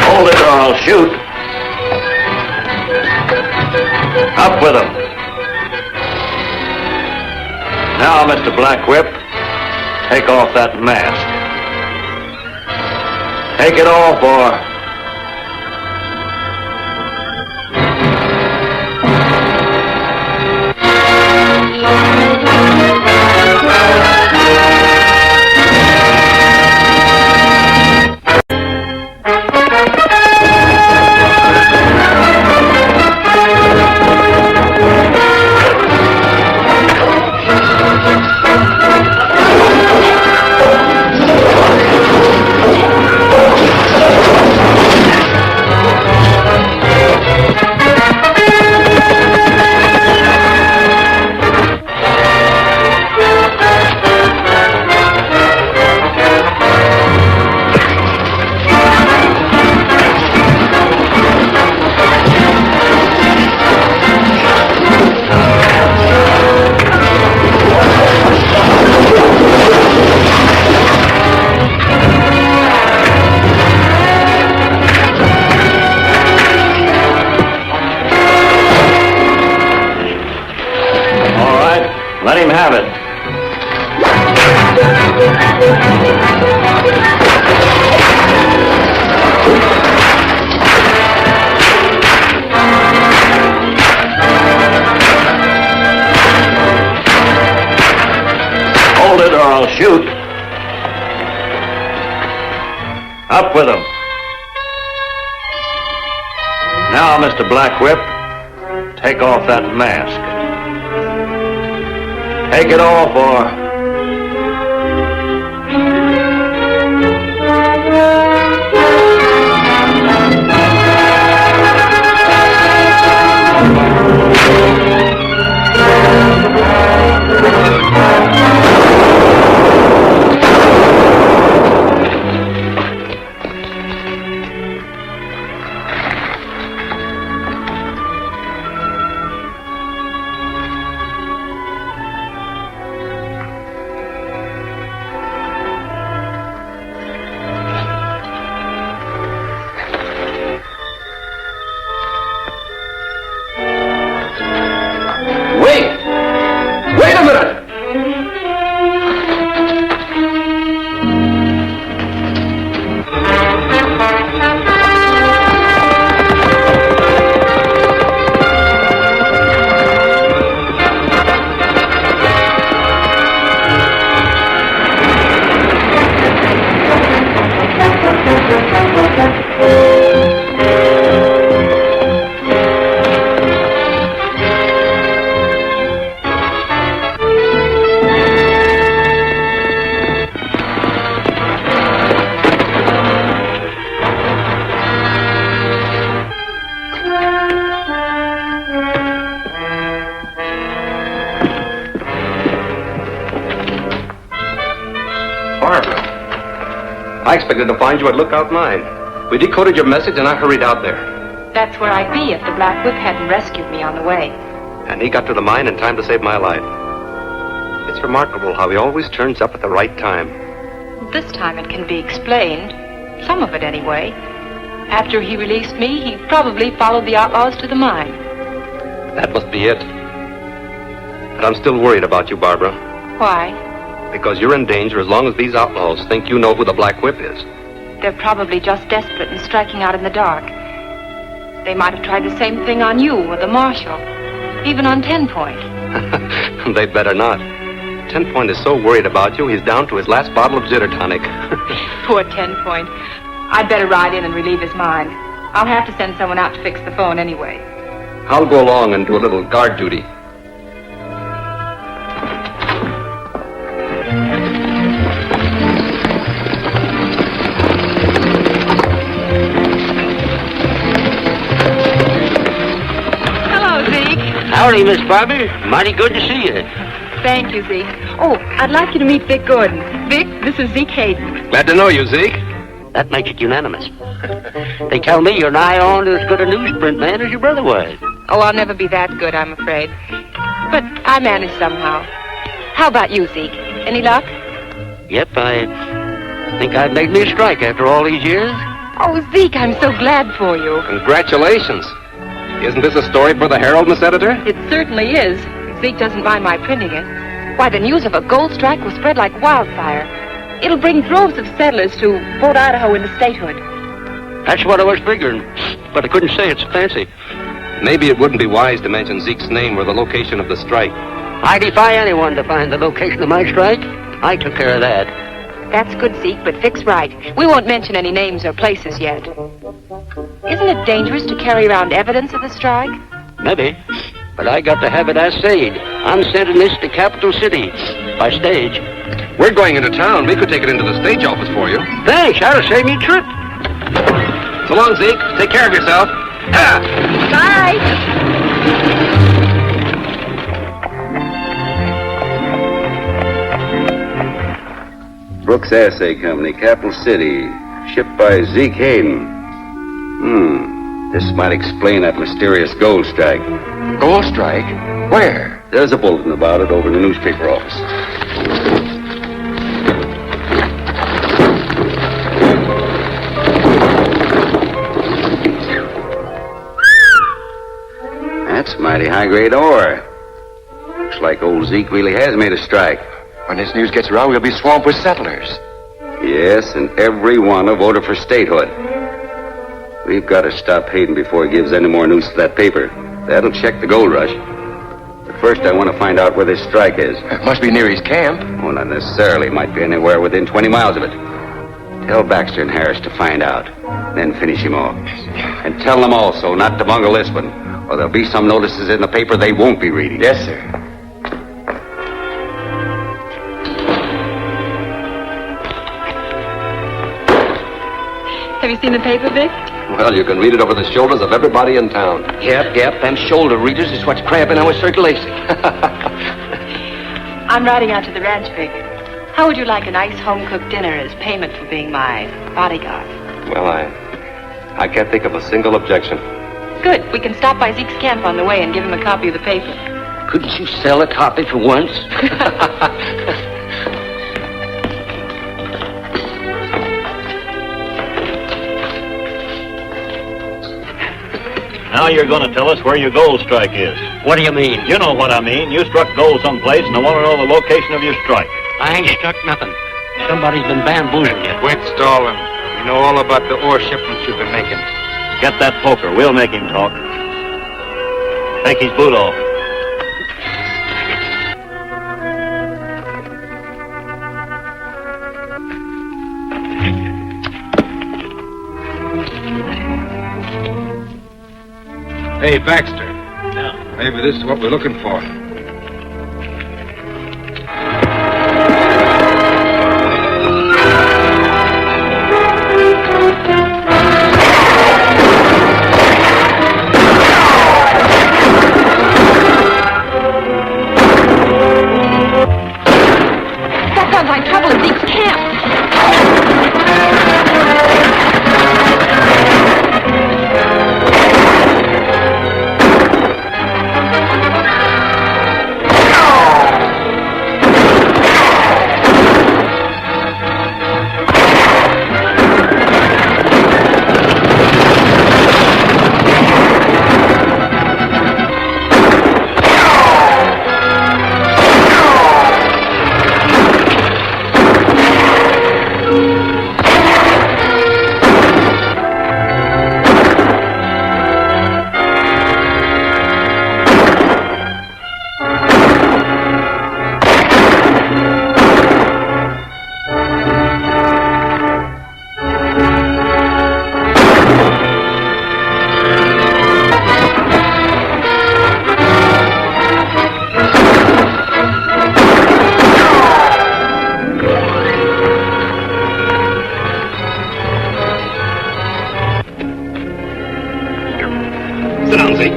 Hold it or I'll shoot. Up with him. Now, Mr. Blackwhip, take off that mask. Take it off or... Let him have it. Hold it or I'll shoot. Up with him. Now, Mr. Blackwhip, take off that mask. Take it off or... Wait a minute! I expected to find you at Lookout 9. We decoded your message and I hurried out there. That's where I'd be if the Blackwhip hadn't rescued me on the way. And he got to the mine in time to save my life. It's remarkable how he always turns up at the right time. This time it can be explained. Some of it, anyway. After he released me, he probably followed the outlaws to the mine. That must be it. But I'm still worried about you, Barbara. Why? Because you're in danger as long as these outlaws think you know who the Blackwhip is. They're probably just desperate and striking out in the dark. They might have tried the same thing on you or the Marshal. Even on 10 Point. They'd better not. 10 Point is so worried about you, he's down to his last bottle of jitter tonic. Poor 10 Point. I'd better ride in and relieve his mind. I'll have to send someone out to fix the phone anyway. I'll go along and do a little guard duty. Howdy, Miss Barbie. Mighty good to see you. Thank you, Zeke. Oh, I'd like you to meet Vic Gordon. Vic, this is Zeke Hayden. Glad to know you, Zeke. That makes it unanimous. They tell me you're nigh on to as good a newsprint man as your brother was. Oh, I'll never be that good, I'm afraid. But I manage somehow. How about you, Zeke? Any luck? Yep, I think I've made me a strike after all these years. Oh, Zeke, I'm so glad for you. Congratulations. Isn't this a story for the Herald, Miss Editor? It certainly is. Zeke doesn't mind my printing it. Why, the news of a gold strike will spread like wildfire. It'll bring droves of settlers to vote Idaho into statehood. That's what I was figuring, but I couldn't say it's fancy. Maybe it wouldn't be wise to mention Zeke's name or the location of the strike. I defy anyone to find the location of my strike. I took care of that. That's good, Zeke, but fix right. We won't mention any names or places yet. Isn't it dangerous to carry around evidence of the strike? Maybe, but I got to have it assayed. I'm sending this to Capital City by stage. We're going into town. We could take it into the stage office for you. Thanks, that'll save me a trip. So long, Zeke. Take care of yourself. Bye. Brooks Assay Company, Capital City. Shipped by Zeke Hayden. This might explain that mysterious gold strike. Gold strike? Where? There's a bulletin about it over in the newspaper office. That's mighty high-grade ore. Looks like old Zeke really has made a strike. When this news gets around, we'll be swamped with settlers. Yes, and every one will vote for statehood. We've got to stop Hayden before he gives any more news to that paper. That'll check the gold rush. But first, I want to find out where this strike is. It must be near his camp. Oh, not necessarily. Might be anywhere within 20 miles of it. Tell Baxter and Harris to find out. Then finish him off. And tell them also not to bungle this one, or there'll be some notices in the paper they won't be reading. Yes, sir. Have you seen the paper, Vic? Well, you can read it over the shoulders of everybody in town. Yep, them shoulder readers is what's cramping our circulation. I'm riding out to the ranch, Vic. How would you like a nice home-cooked dinner as payment for being my bodyguard? Well, I can't think of a single objection. Good. We can stop by Zeke's camp on the way and give him a copy of the paper. Couldn't you sell a copy for once? Now you're going to tell us where your gold strike is. What do you mean? You know what I mean. You struck gold someplace, and I want to know the location of your strike. I ain't struck nothing. Somebody's been bamboozling you. Quit stalling. We know all about the ore shipments you've been making. Get that poker. We'll make him talk. Take his boot off. Hey, Baxter. Yeah. Maybe this is what we're looking for. That sounds like trouble in Zeke's camp. Sit down, Zeke.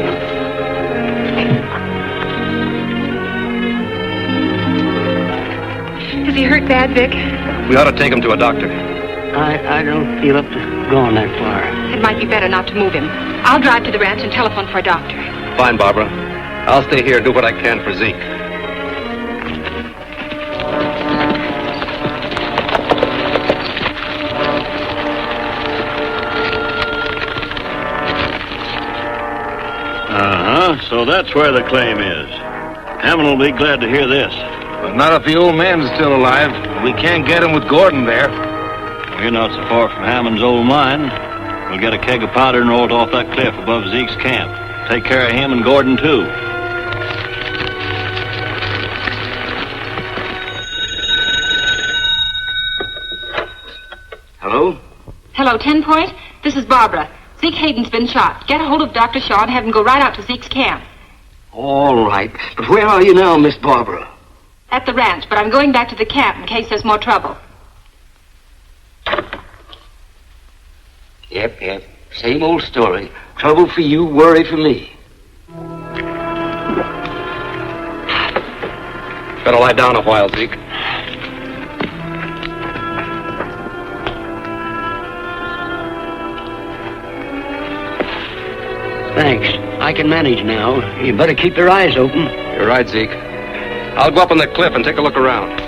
Is he hurt bad, Vic? We ought to take him to a doctor. I don't feel up to going that far. It might be better not to move him. I'll drive to the ranch and telephone for a doctor. Fine, Barbara. I'll stay here and do what I can for Zeke. So that's where the claim is. Hammond will be glad to hear this. But not if the old man's still alive. We can't get him with Gordon there. We're not so far from Hammond's old mine. We'll get a keg of powder and roll it off that cliff above Zeke's camp. Take care of him and Gordon, too. Hello? Hello, 10 Point. This is Barbara. Zeke Hayden's been shot. Get a hold of Dr. Shaw and have him go right out to Zeke's camp. All right. But where are you now, Miss Barbara? At the ranch, but I'm going back to the camp in case there's more trouble. Yep. Same old story. Trouble for you, worry for me. Better lie down a while, Zeke. Thanks. I can manage now. You better keep your eyes open. You're right, Zeke. I'll go up on the cliff and take a look around.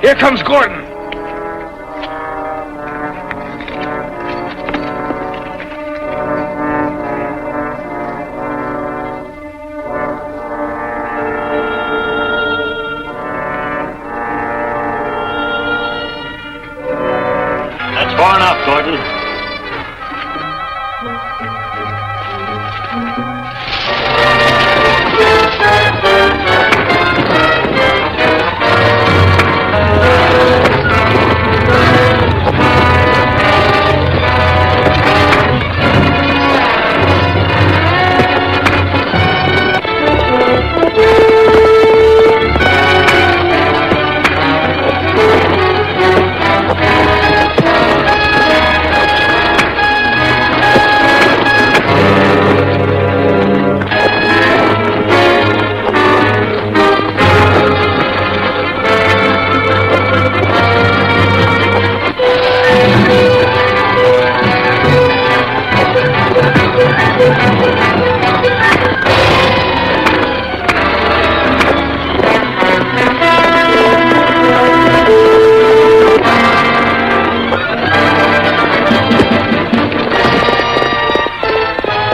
Here comes Gordon. That's far enough, Gordon.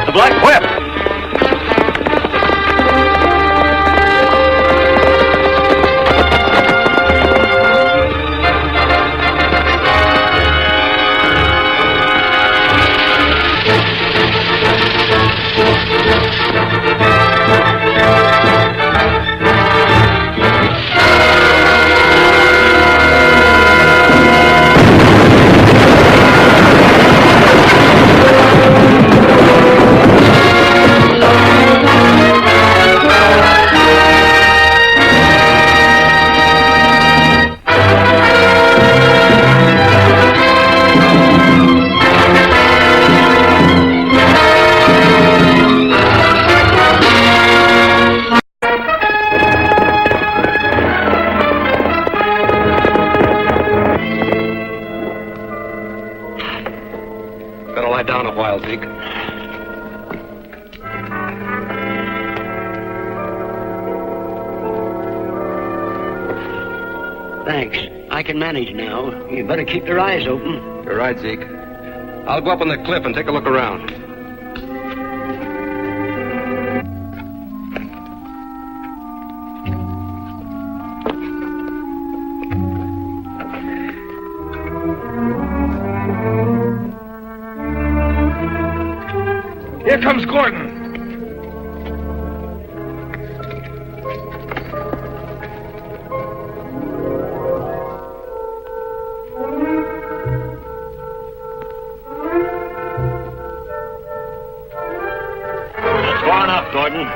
The Blackwhip! Better lie down a while, Zeke. Thanks. I can manage now. You better keep your eyes open. You're right, Zeke. I'll go up on the cliff and take a look around. Here comes Gordon. That's far enough, Gordon.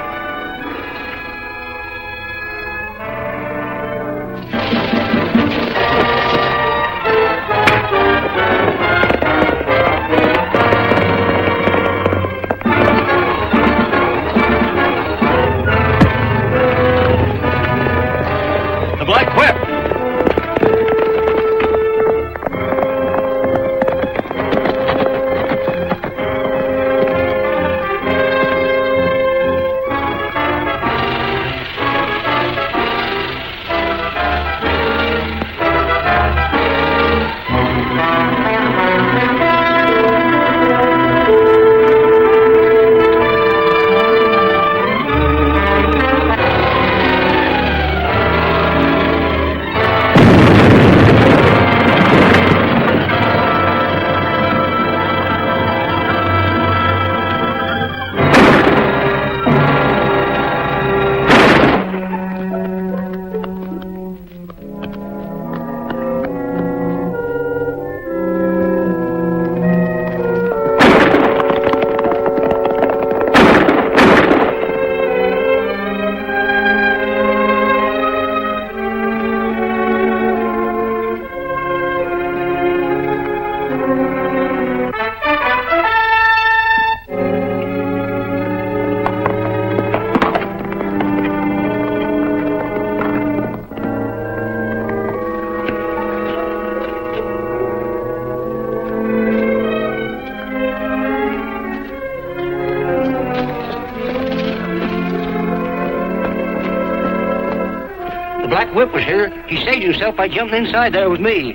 Blackwhip was here, he saved himself by jumping inside there with me.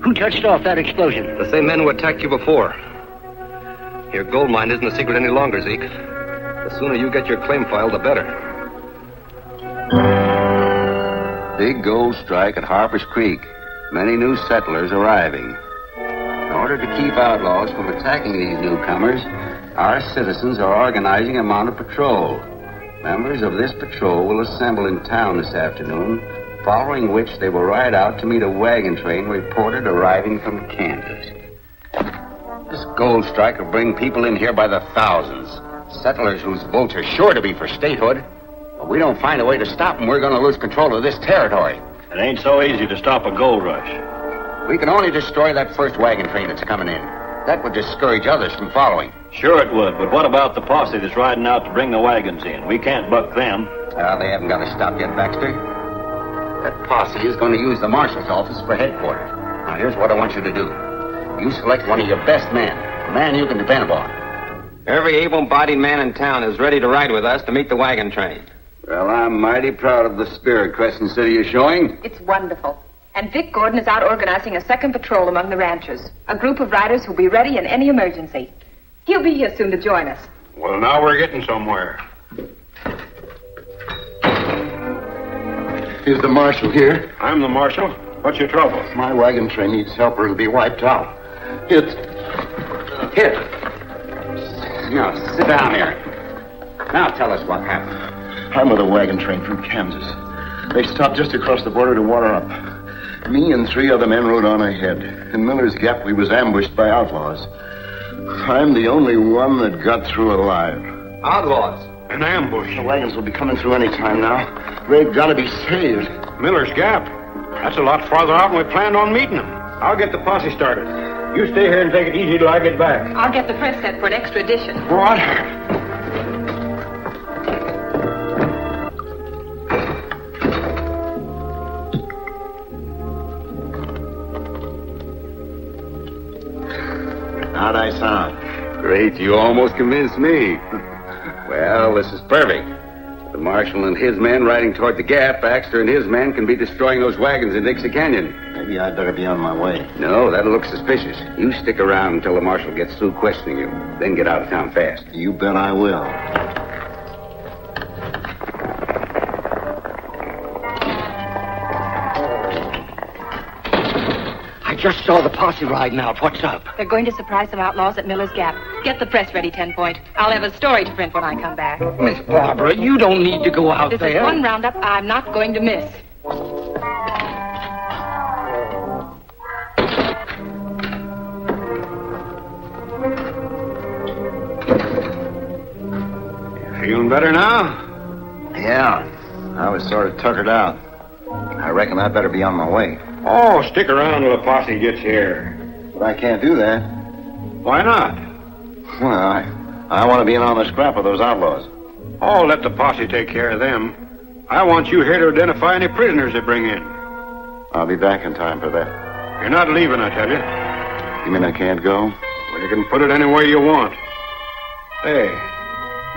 Who touched off that explosion? The same men who attacked you before. Your gold mine isn't a secret any longer, Zeke. The sooner you get your claim filed, the better. Big gold strike at Harper's Creek. Many new settlers arriving. In order to keep outlaws from attacking these newcomers, our citizens are organizing a mounted patrol. Members of this patrol will assemble in town this afternoon, following which they will ride out to meet a wagon train reported arriving from Kansas. This gold strike will bring people in here by the thousands. Settlers whose votes are sure to be for statehood. If we don't find a way to stop them, we're going to lose control of this territory. It ain't so easy to stop a gold rush. We can only destroy that first wagon train that's coming in. That would discourage others from following. Sure it would, but what about the posse that's riding out to bring the wagons in? We can't buck them. They haven't got to stop yet, Baxter. That posse is going to use the marshal's office for headquarters. Now, here's what I want you to do. You select one of your best men, a man you can depend upon. Every able-bodied man in town is ready to ride with us to meet the wagon train. Well, I'm mighty proud of the spirit Crescent City is showing. It's wonderful. And Vic Gordon is out organizing a second patrol among the ranchers. A group of riders who'll be ready in any emergency. He'll be here soon to join us. Well, now we're getting somewhere. Is the marshal here? I'm the marshal. What's your trouble? My wagon train needs help or it'll be wiped out. It's... Here. Now, sit down here. Now tell us what happened. I'm with a wagon train from Kansas. They stopped just across the border to water up. Me and 3 other men rode on ahead. In Miller's Gap, we was ambushed by outlaws. I'm the only one that got through alive. Outlaws? An ambush. The wagons will be coming through any time now. They've got to be saved. Miller's Gap? That's a lot farther out than we planned on meeting them. I'll get the posse started. You stay here and take it easy till I get back. I'll get the press set for an extra edition. What? How'd I sound? Great, you almost convinced me. Well, this is perfect. The marshal and his men riding toward the Gap, Baxter and his men can be destroying those wagons in Dixie Canyon. Maybe I'd better be on my way. No, that'll look suspicious. You stick around until the marshal gets through questioning you. Then get out of town fast. You bet I will. I just saw the posse riding out. What's up? They're going to surprise some outlaws at Miller's Gap. Get the press ready, 10 Point. I'll have a story to print when I come back. Miss Barbara, you don't need to go out This there. is one roundup I'm not going to miss. Feeling better now? Yeah. I was sort of tuckered out. I reckon I'd better be on my way. Oh, stick around till the posse gets here. But I can't do that. Why not? Well, I want to be in on the scrap of those outlaws. Oh, let the posse take care of them. I want you here to identify any prisoners they bring in. I'll be back in time for that. You're not leaving, I tell you. You mean I can't go? Well, you can put it any way you want. Hey,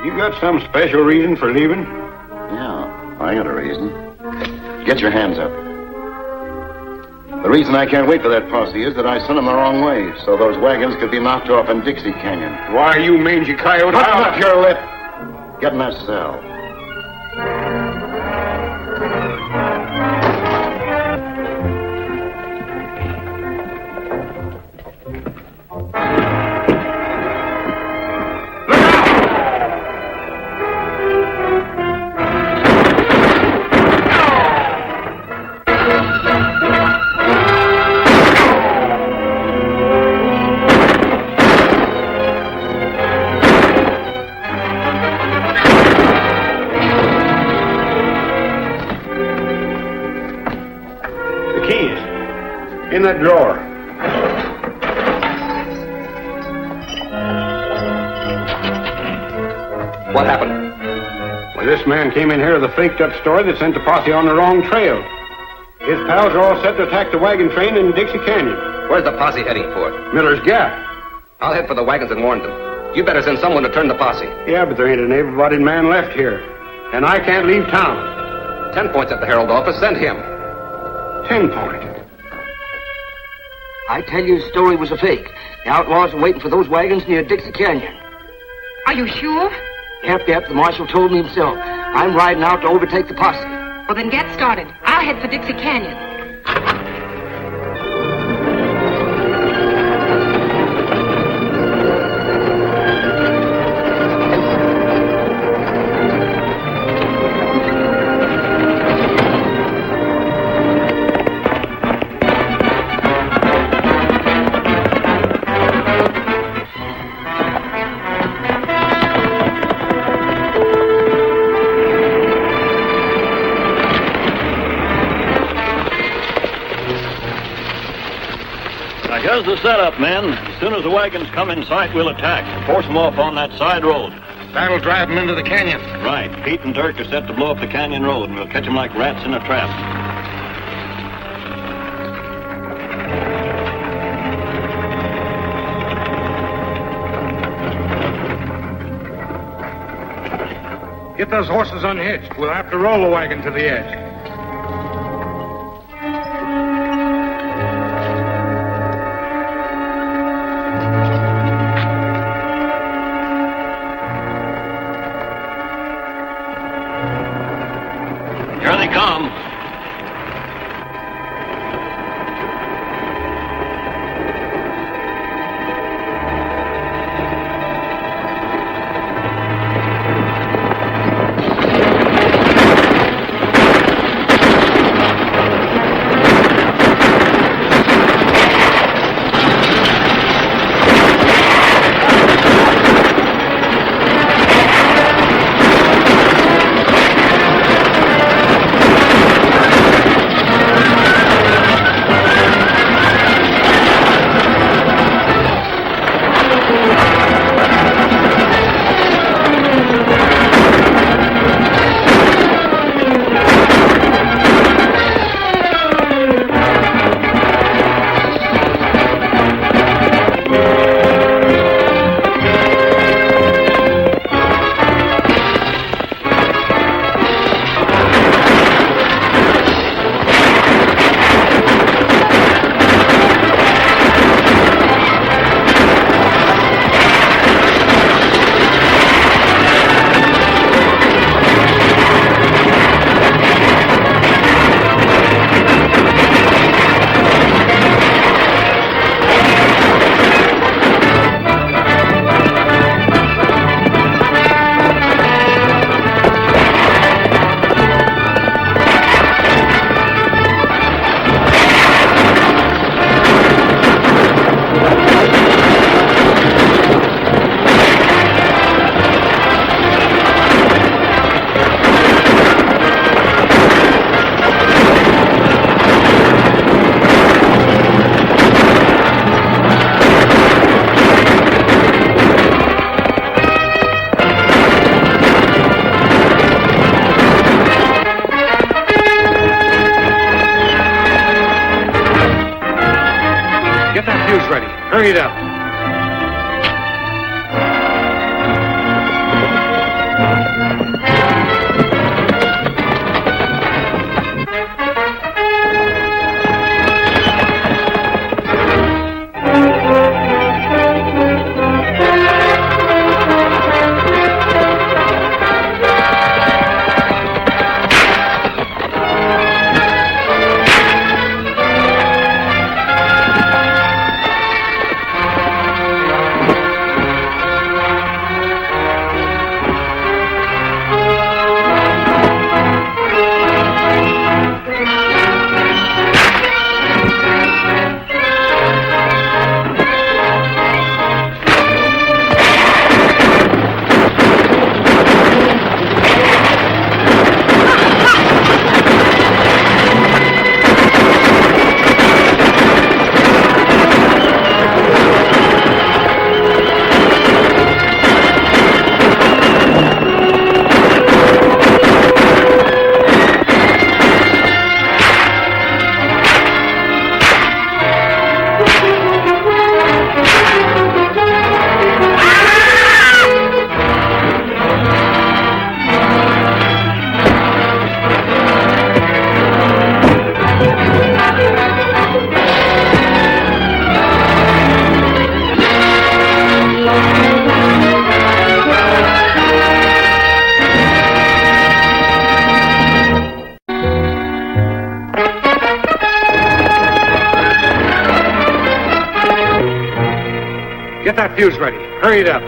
you got some special reason for leaving? Yeah, I got a reason. Get your hands up. The reason I can't wait for that posse is that I sent them the wrong way, so those wagons could be knocked off in Dixie Canyon. Why, you mangy coyote? Open up your lip. Get in that cell. In that drawer. What happened? Well, this man came in here with a faked-up story that sent the posse on the wrong trail. His pals are all set to attack the wagon train in Dixie Canyon. Where's the posse heading for? Miller's Gap. I'll head for the wagons and warn them. You better send someone to turn the posse. Yeah, but there ain't an able-bodied man left here. And I can't leave town. 10 Point's at the Herald office. Send him. 10 point. I tell you, the story was a fake. The outlaws are waiting for those wagons near Dixie Canyon. Are you sure? Yep, the marshal told me himself. I'm riding out to overtake the posse. Well, then get started. I'll head for Dixie Canyon. Here's the setup, men. As soon as the wagons come in sight, we'll attack. Force them off on that side road. That'll drive them into the canyon. Right. Pete and Dirk are set to blow up the canyon road, and we'll catch them like rats in a trap. Get those horses unhitched. We'll have to roll the wagon to the edge. Here they come. Hurry it up. Get that fuse ready. Hurry it up.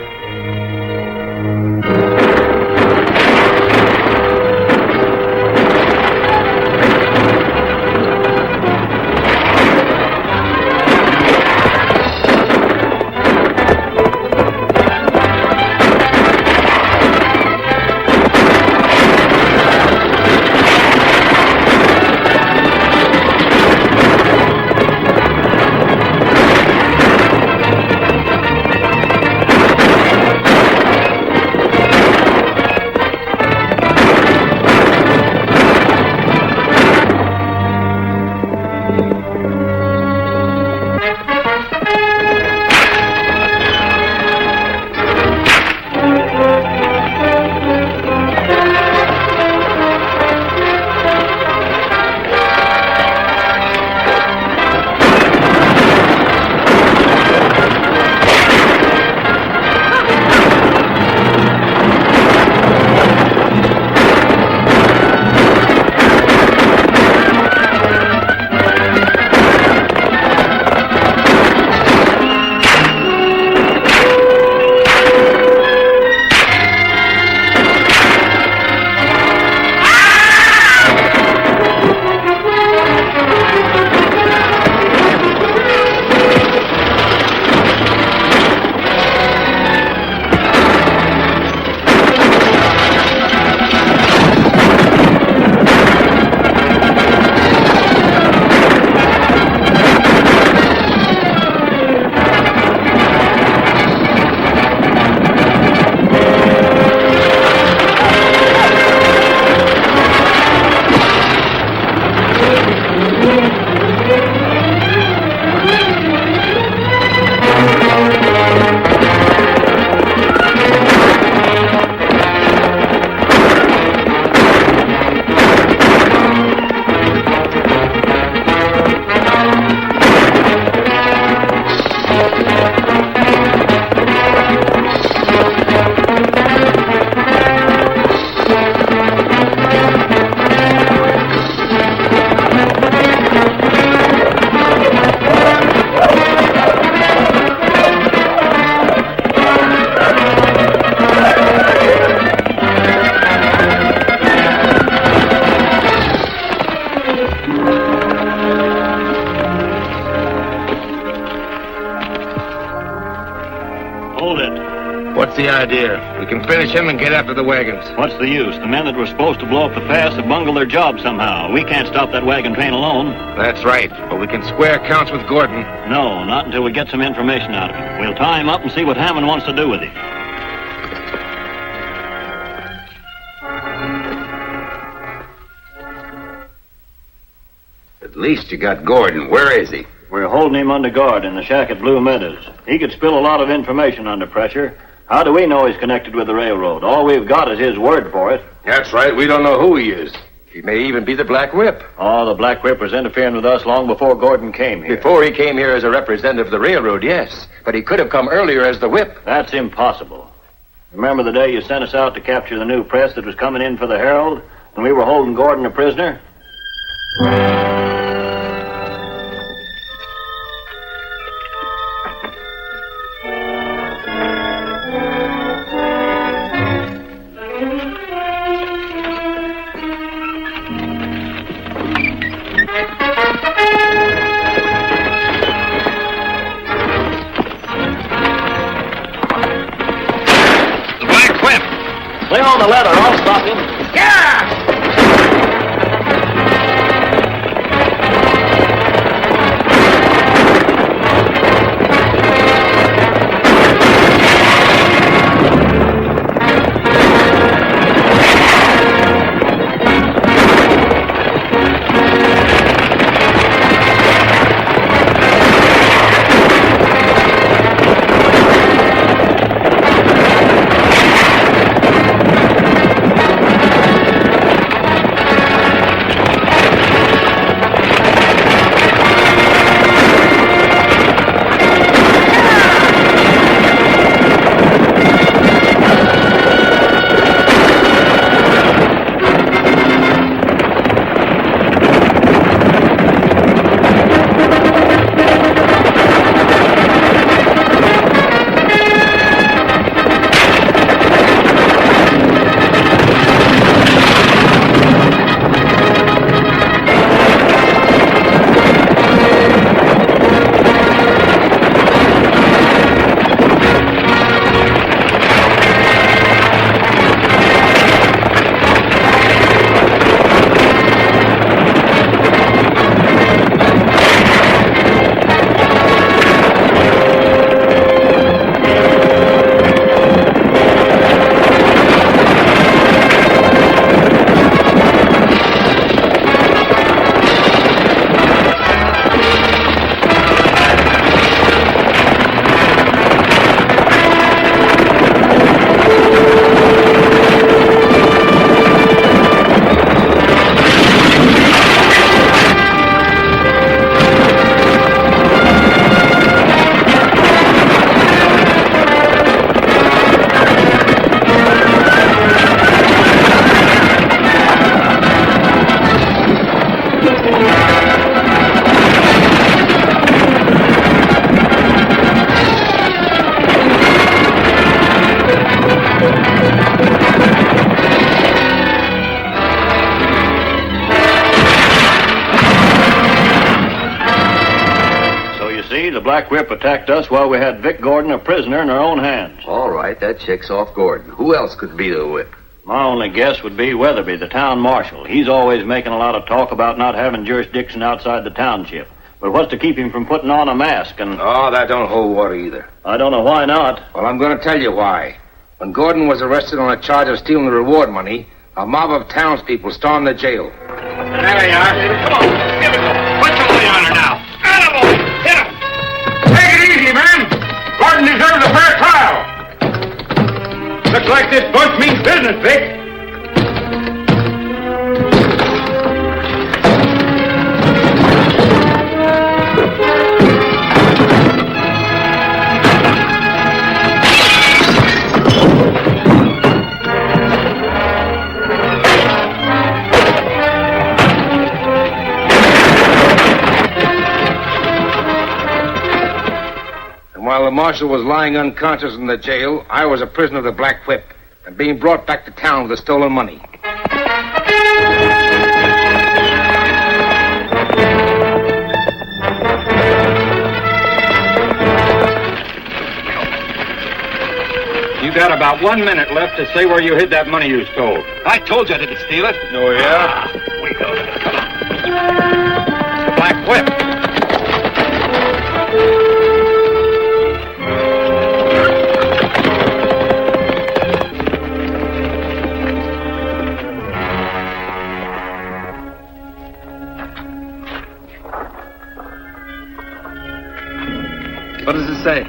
the idea? We can finish him and get after the wagons. What's the use? The men that were supposed to blow up the pass have bungled their job somehow. We can't stop that wagon train alone. That's right, but we can square accounts with Gordon. No, not until we get some information out of him. We'll tie him up and see what Hammond wants to do with him. At least you got Gordon. Where is he? We're holding him under guard in the shack at Blue Meadows. He could spill a lot of information under pressure. How do we know he's connected with the railroad? All we've got is his word for it. That's right. We don't know who he is. He may even be the Blackwhip. Oh, the Blackwhip was interfering with us long before Gordon came here. Before he came here as a representative of the railroad, yes. But he could have come earlier as the whip. That's impossible. Remember the day you sent us out to capture the new press that was coming in for the Herald? When we were holding Gordon a prisoner? Lay on the leather, I'll stop him. Yeah! Black Whip attacked us while we had Vic Gordon a prisoner in our own hands. All right, that checks off Gordon. Who else could be the whip? My only guess would be Weatherby, the town marshal. He's always making a lot of talk about not having jurisdiction outside the township. But what's to keep him from putting on a mask and... Oh, that don't hold water either. I don't know why not. Well, I'm going to tell you why. When Gordon was arrested on a charge of stealing the reward money, a mob of townspeople stormed the jail. There they are. Come on, give it to him. Put somebody on her now. Animal! Hit him! Take it easy, man. Gordon deserves a fair trial. Looks like this bunch means business, Vic. While the marshal was lying unconscious in the jail, I was a prisoner of the Black Whip and being brought back to town with the stolen money. You got about 1 minute left to say where you hid that money you stole. I told you I didn't steal it. Oh, yeah? We go. Come on. The Black Whip. What does it say?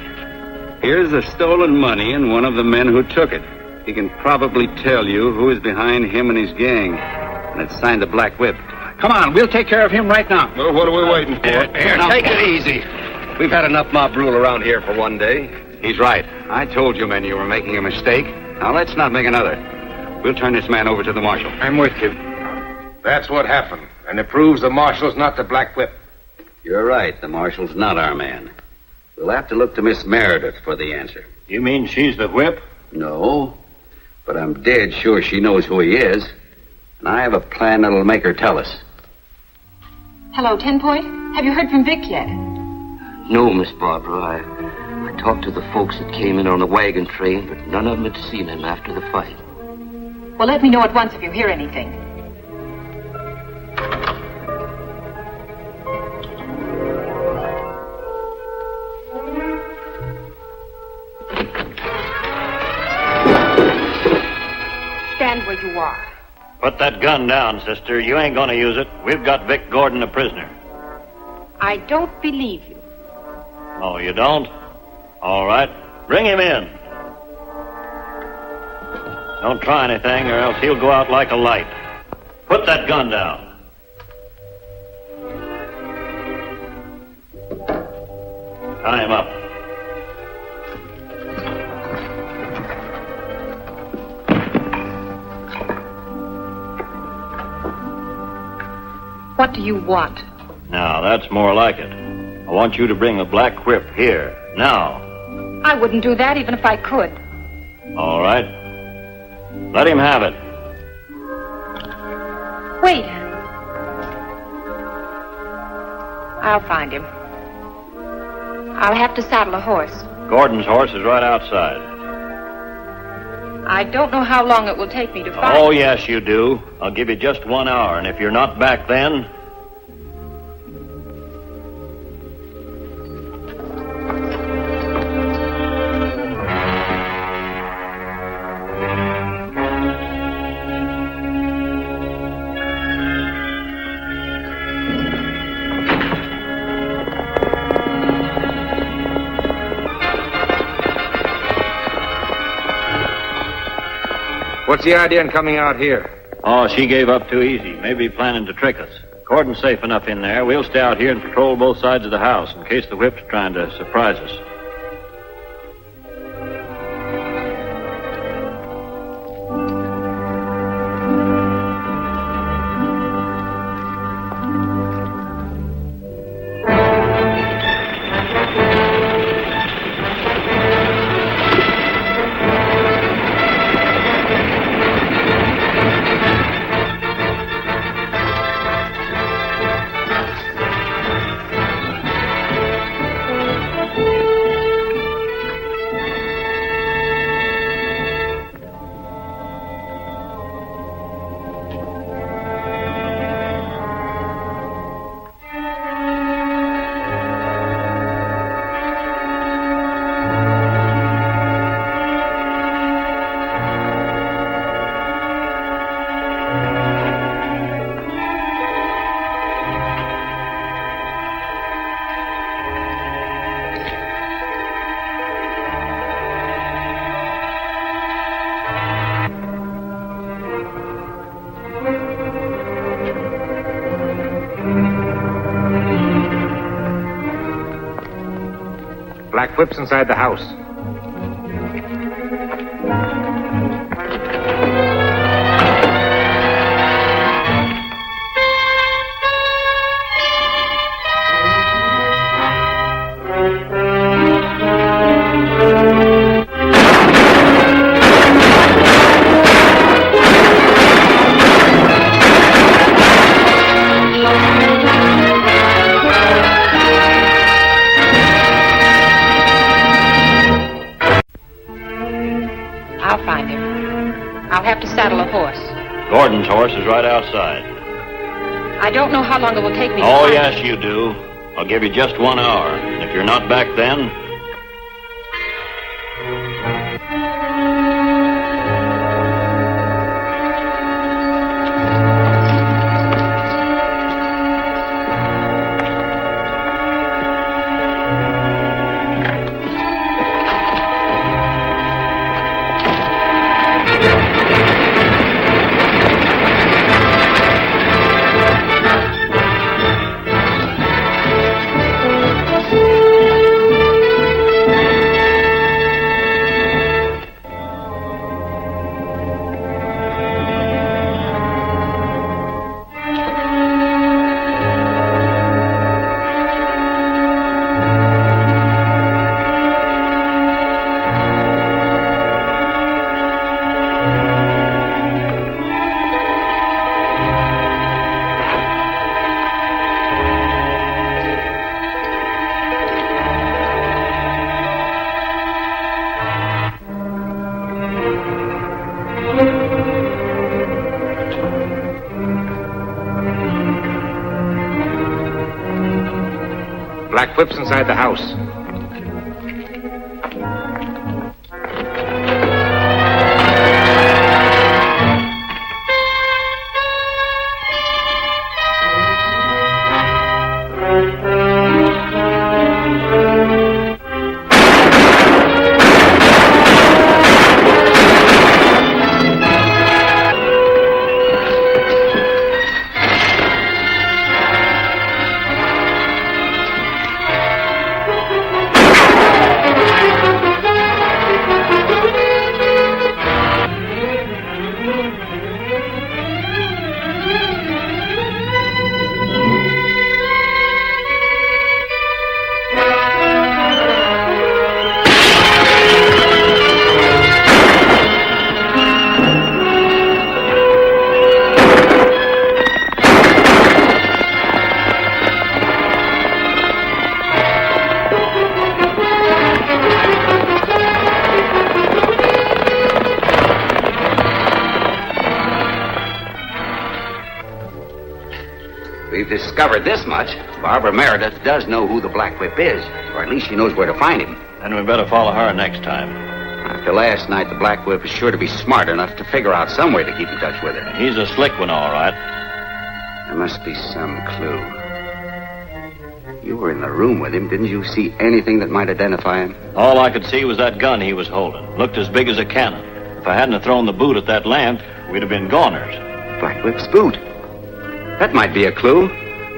Here's the stolen money and one of the men who took it. He can probably tell you who is behind him and his gang. And it's signed the Black Whip. Come on, we'll take care of him right now. Well, what are we waiting for? Here, take it easy. We've had enough mob rule around here for one day. He's right. I told you men you were making a mistake. Now let's not make another. We'll turn this man over to the marshal. I'm with you. That's what happened. And it proves the marshal's not the Black Whip. You're right. The marshal's not our man. We'll have to look to Miss Meredith for the answer. You mean she's the whip? No, but I'm dead sure she knows who he is. And I have a plan that'll make her tell us. Hello, 10 Point. Have you heard from Vic yet? No, Miss Barbara. I talked to the folks that came in on the wagon train, but none of them had seen him after the fight. Well, let me know at once if you hear anything. Stand where you are. Put that gun down, sister. You ain't gonna use it. We've got Vic Gordon a prisoner. I don't believe you. Oh, you don't? All right. Bring him in. Don't try anything or else he'll go out like a light. Put that gun down. Tie him up. What do you want? Now, that's more like it. I want you to bring the Black Whip here, now. I wouldn't do that even if I could. All right. Let him have it. Wait. I'll find him. I'll have to saddle a horse. Gordon's horse is right outside. I don't know how long it will take me to find Oh, yes, you do. I'll give you just 1 hour, and if you're not back then... What's the idea in coming out here? Oh, she gave up too easy. Maybe planning to trick us. Gordon's safe enough in there. We'll stay out here and patrol both sides of the house in case the whip's trying to surprise us. Whip's inside the house. I'll find him. I'll have to saddle a horse. Gordon's horse is right outside. I don't know how long it will take me to Oh, find yes, him. you do. I'll give you just 1 hour. If you're not back then, Blackwhip's inside the house. We've discovered this much. Barbara Meredith does know who the Blackwhip is, or at least she knows where to find him. then we better follow her next time. After last night, the Blackwhip is sure to be smart enough to figure out some way to keep in touch with her. He's a slick one, all right. There must be some clue. You were in the room with him. Didn't you see anything that might identify him? All I could see was that gun he was holding. Looked as big as a cannon. If I hadn't have thrown the boot at that lamp, we'd have been goners. Blackwhip's boot. That might be a clue.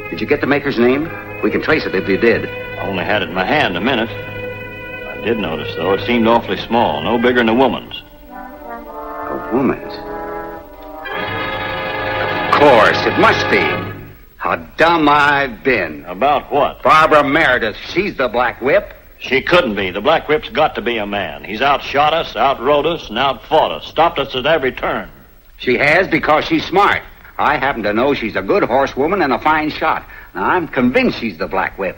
Did you get the maker's name? We can trace it if you did. I only had it in my hand a minute. I did notice, though, it seemed awfully small, no bigger than a woman's. A woman's? Of course, it must be. How dumb I've been. About what? Barbara Meredith. She's the Blackwhip. She couldn't be. The Blackwhip's got to be a man. He's outshot us, outrode us, and outfought us. Stopped us at every turn. She has because she's smart. I happen to know she's a good horsewoman and a fine shot. Now, I'm convinced she's the Blackwhip.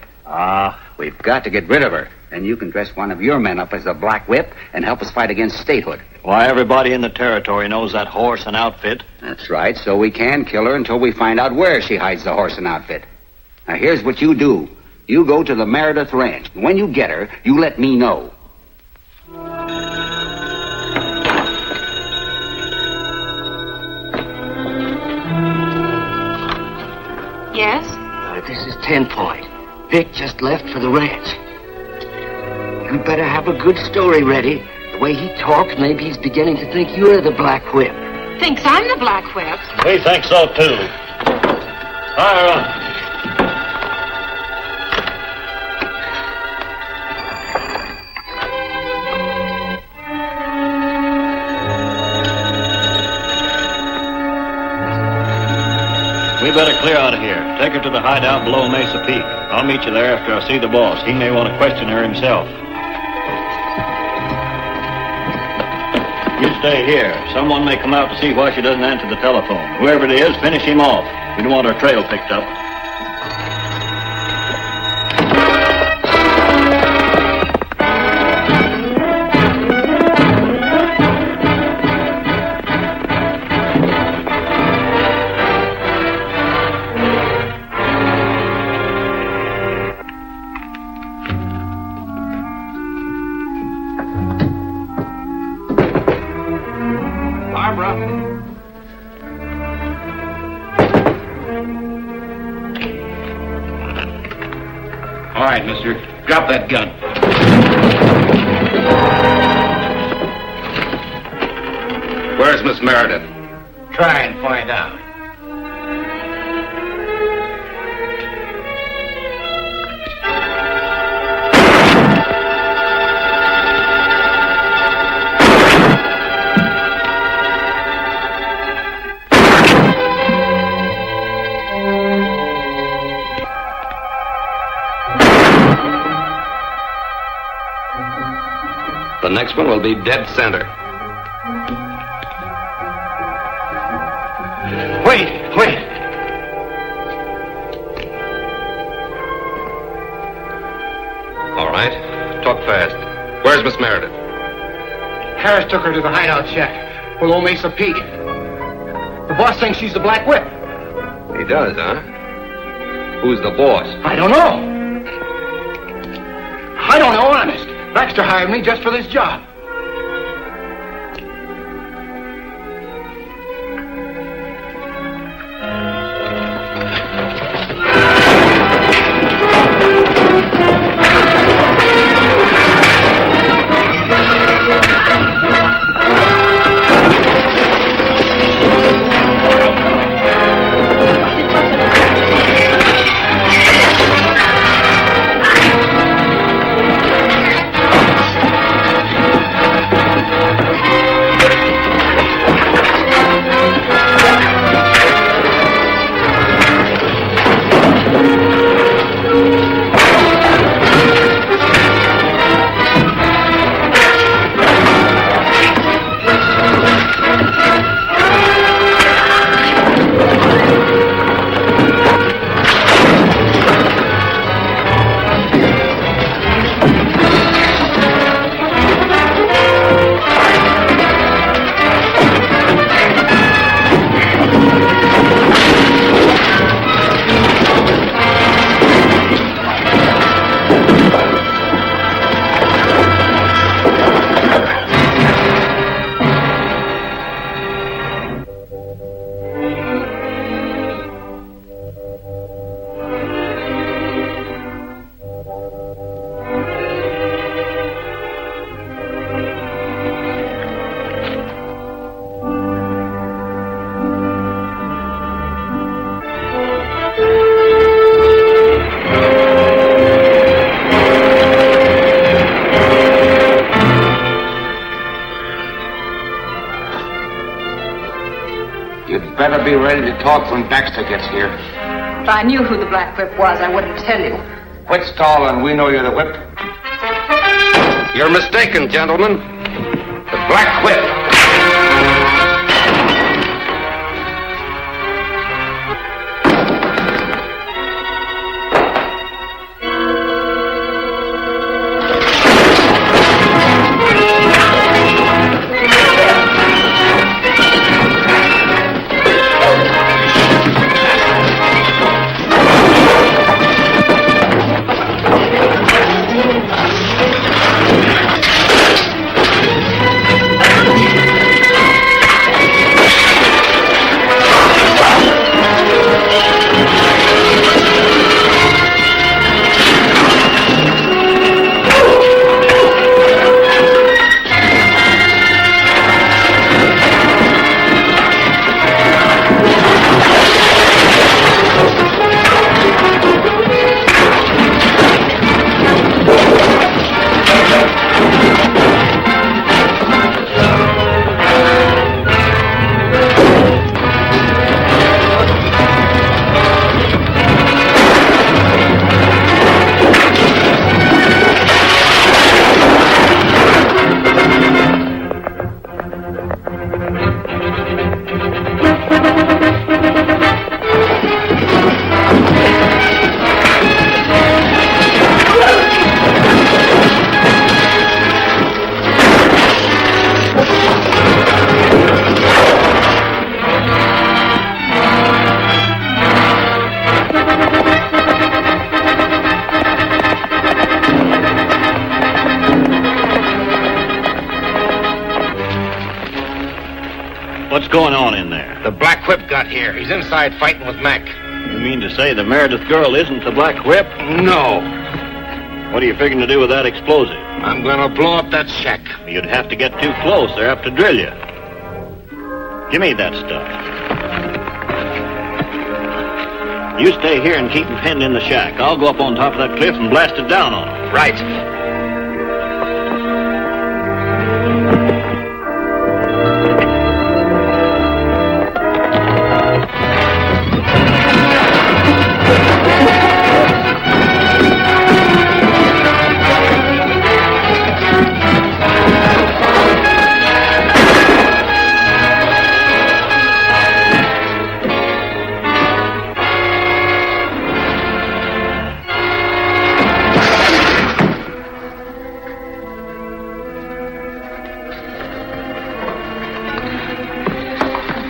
We've got to get rid of her. And you can dress one of your men up as the Blackwhip and help us fight against statehood. Why, everybody in the territory knows that horse and outfit. That's right, so we can't kill her until we find out where she hides the horse and outfit. Now, here's what you do. You go to the Meredith Ranch. When you get her, you let me know. Yes? This is 10 Point. Vic just left for the ranch. You'd better have a good story ready. The way he talks, maybe he's beginning to think you're the Blackwhip. Thinks I'm the Blackwhip. We think so, too. Fire on. We better clear out of here. Take her to the hideout below Mesa Peak. I'll meet you there after I see the boss. He may want to question her himself. You stay here. Someone may come out to see why she doesn't answer the telephone. Whoever it is, finish him off. We don't want our trail picked up. All right, mister. Drop that gun. Where's Miss Meredith? Try and find out. The next one will be dead center. Wait. All right. Talk fast. Where's Miss Meredith? Harris took her to the hideout shack below Mesa Peak. The boss thinks she's the Black Whip. He does, huh? Who's the boss? I don't know. Honest. Baxter hired me just for this job. Better be ready to talk when Baxter gets here. If I knew who the Black Whip was, I wouldn't tell you. Quit stalling. We know you're the whip. You're mistaken, gentlemen. The Black Whip. What's going on in there? The Black Whip got here. He's inside fighting with Mac. You mean to say the Meredith girl isn't the Black Whip? No. What are you figuring to do with that explosive? I'm going to blow up that shack. You'd have to get too close. They're apt to drill you. Give me that stuff. You stay here and keep them pinned in the shack. I'll go up on top of that cliff and blast it down on them. Right.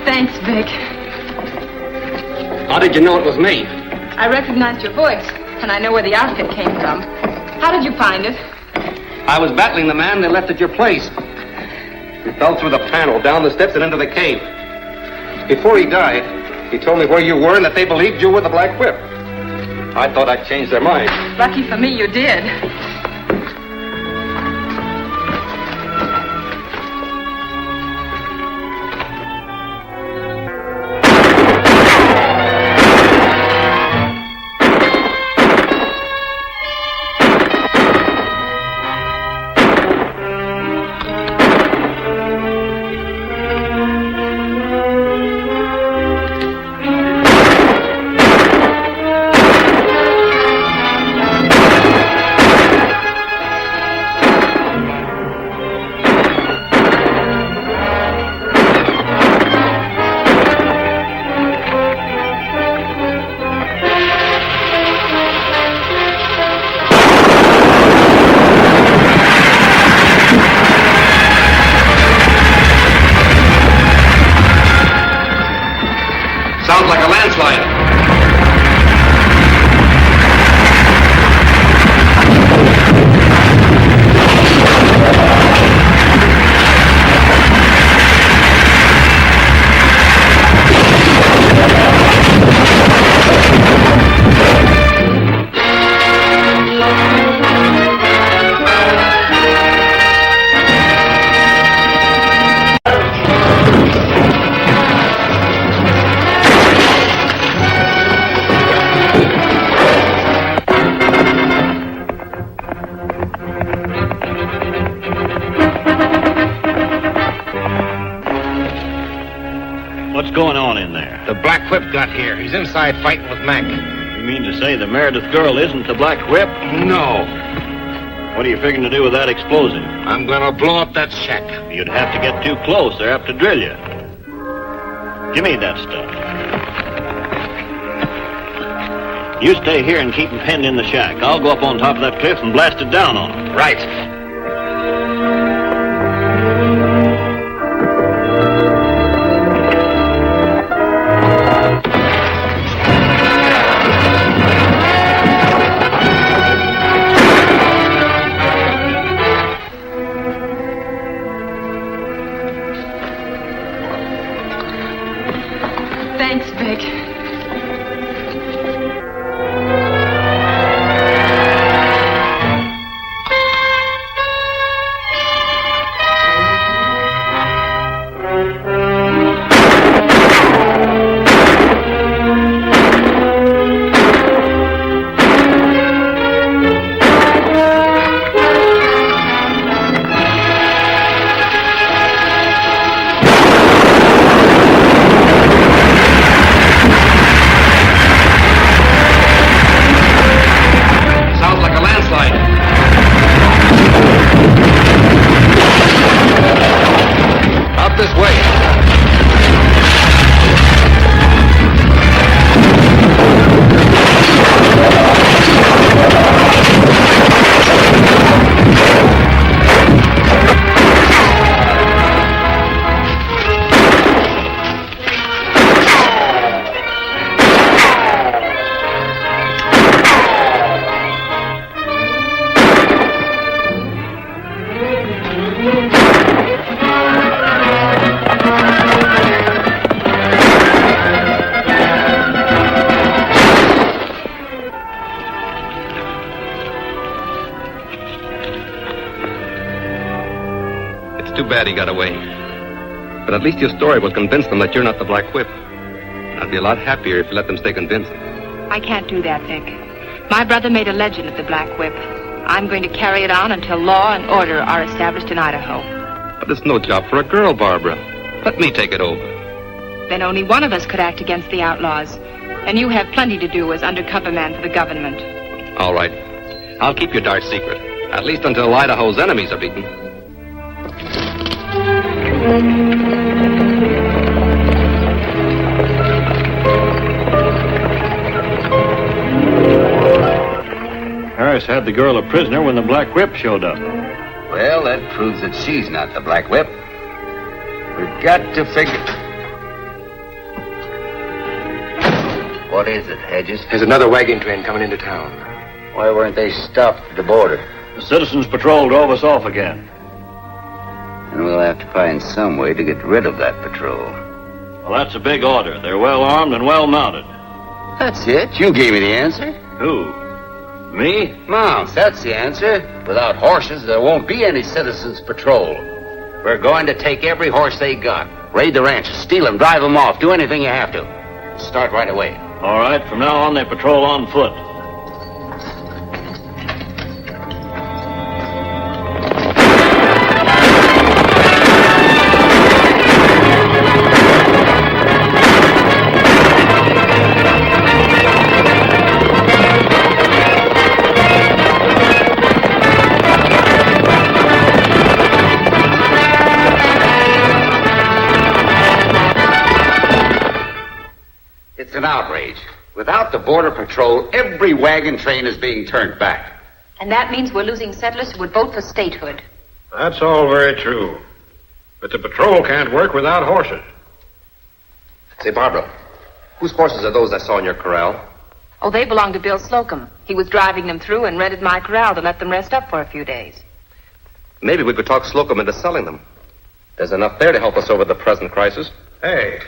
Thanks, Vic. How did you know it was me? I recognized your voice, and I know where the outfit came from. How did you find it? I was battling the man they left at your place. He fell through the panel, down the steps, and into the cave. Before he died, he told me where you were and that they believed you were the Black Whip. I thought I'd changed their minds. Lucky for me, you did. Sounds like a landslide. What's going on in there? The Black Whip got here. He's inside fighting with Mac. You mean to say the Meredith girl isn't the Black Whip? No. What are you figuring to do with that explosive? I'm going to blow up that shack. You'd have to get too close. They're apt to drill you. Give me that stuff. You stay here and keep them pinned in the shack. I'll go up on top of that cliff and blast it down on them. Right. Thanks, Vic. too bad he got away. But at least your story will convince them that you're not the Black Whip. I'd be a lot happier if you let them stay convinced. I can't do that, Vic. My brother made a legend of the Black Whip. I'm going to carry it on until law and order are established in Idaho. But it's no job for a girl, Barbara. Let me take it over. Then only one of us could act against the outlaws. And you have plenty to do as undercover man for the government. All right. I'll keep your dark secret. At least until Idaho's enemies are beaten. Harris had the girl a prisoner when the Black Whip showed up. Well, that proves that she's not the Black Whip. We've got to figure... What is it, Hedges? There's another wagon train coming into town. Why weren't they stopped at the border? The Citizens Patrol drove us off again. And we'll have to find some way to get rid of that patrol. Well, that's a big order. They're well armed and well mounted. That's it. You gave me the answer. Who? Me? Mounts, that's the answer. Without horses, there won't be any Citizens Patrol. We're going to take every horse they got. Raid the ranches, steal them, drive them off, do anything you have to. Start right away. All right, from now on, they patrol on foot. It's an outrage. Without the Border Patrol, every wagon train is being turned back. And that means we're losing settlers who would vote for statehood. That's all very true. But the patrol can't work without horses. Say, Barbara, whose horses are those I saw in your corral? Oh, they belong to Bill Slocum. He was driving them through and rented my corral to let them rest up for a few days. Maybe we could talk Slocum into selling them. There's enough there to help us over the present crisis. Hey,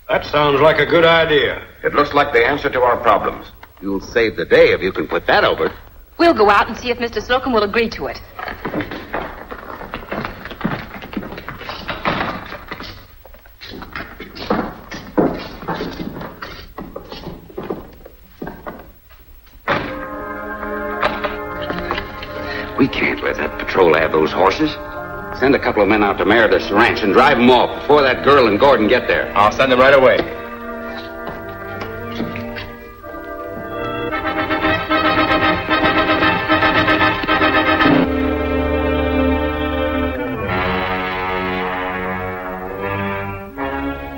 that sounds like a good idea. It looks like the answer to our problems. You'll save the day if you can put that over. We'll go out and see if Mr. Slocum will agree to it. We can't let that patrol have those horses. Send a couple of men out to Meredith's ranch and drive them off before that girl and Gordon get there. I'll send them right away.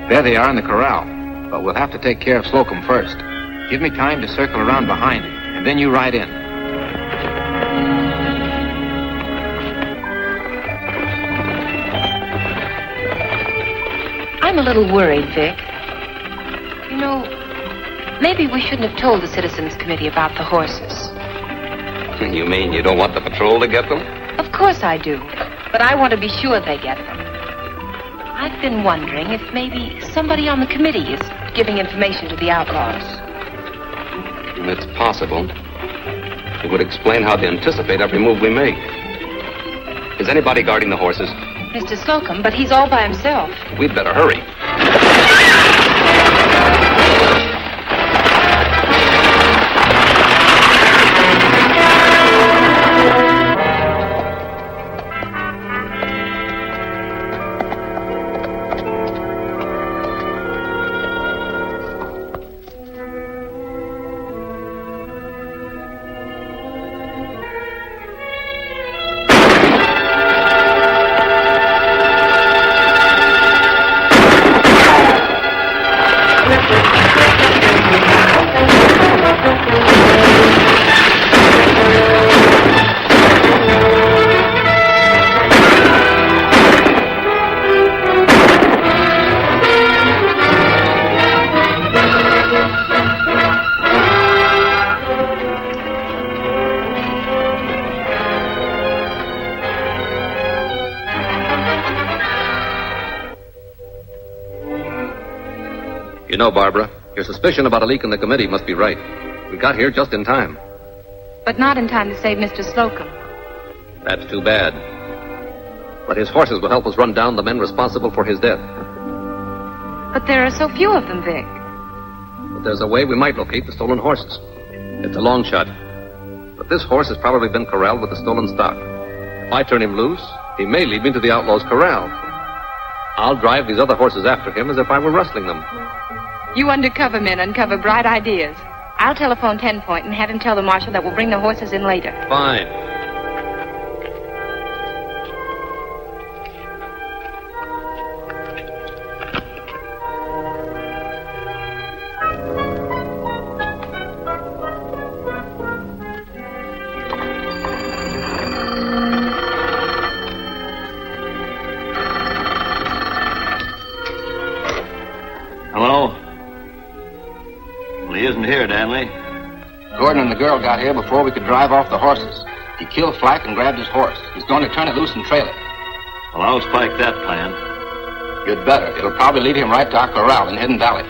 There they are in the corral. But we'll have to take care of Slocum first. Give me time to circle around behind him, and then you ride in. I'm a little worried, Vic. You know, maybe we shouldn't have told the Citizens Committee about the horses. You mean you don't want the patrol to get them? Of course I do. But I want to be sure they get them. I've been wondering if maybe somebody on the committee is giving information to the outlaws. It's possible. It would explain how they anticipate every move we make. Is anybody guarding the horses? Mr. Slocum, but he's all by himself. We'd better hurry. You know, Barbara, your suspicion about a leak in the committee must be right. We got here just in time. But not in time to save Mr. Slocum. That's too bad. But his horses will help us run down the men responsible for his death. But there are so few of them, Vic. But there's a way we might locate the stolen horses. It's a long shot. But this horse has probably been corralled with the stolen stock. If I turn him loose, he may lead me to the outlaws' corral. I'll drive these other horses after him as if I were rustling them. You undercover men uncover bright ideas. I'll telephone 10 Point and have him tell the marshal that we'll bring the horses in later. Fine. Hello? Well, he isn't here, Danley. Gordon and the girl got here before we could drive off the horses. He killed Flack and grabbed his horse. He's going to turn it loose and trail it. Well, I'll spike that plan. You'd better. It'll probably lead him right to our corral in Hidden Valley.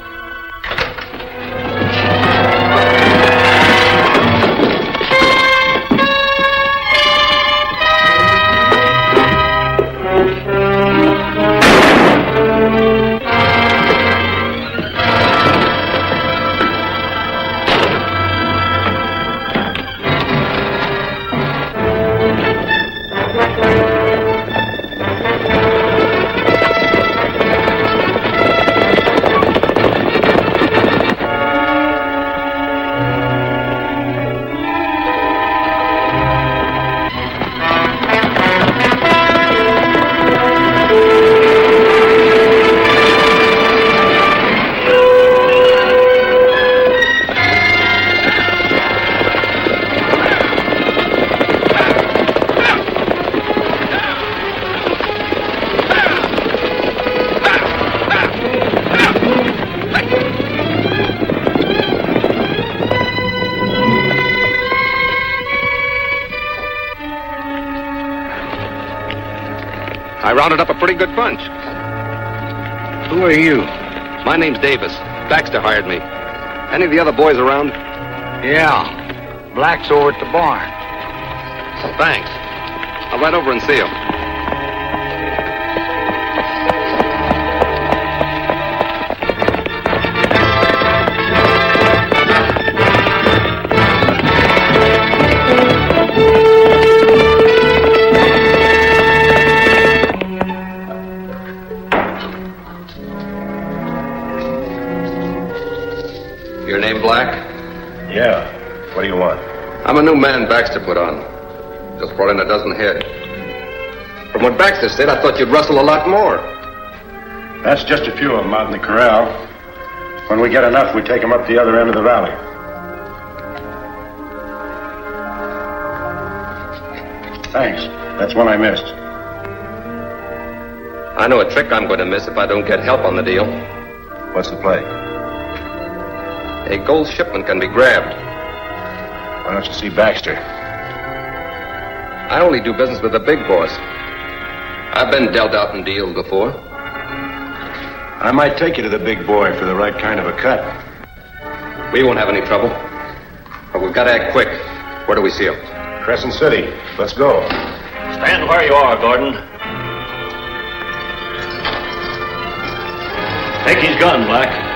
I rounded up a pretty good bunch. Who are you? My name's Davis. Baxter hired me. Any of the other boys around? Yeah. Black's over at the barn. Thanks. I'll ride over and see him. Your name Black? Yeah. What do you want? I'm a new man Baxter put on. Just brought in a dozen head. From what Baxter said, I thought you'd rustle a lot more. That's just a few of them out in the corral. When we get enough, we take them up the other end of the valley. Thanks. That's one I missed. I know a trick I'm going to miss if I don't get help on the deal. What's the play? A gold shipment can be grabbed. Why don't you see Baxter? I only do business with the big boss. I've been dealt out in deals before. I might take you to the big boy for the right kind of a cut. We won't have any trouble. But we've got to act quick. Where do we see him? Crescent City. Let's go. Stand where you are, Gordon. Take his gun, Black.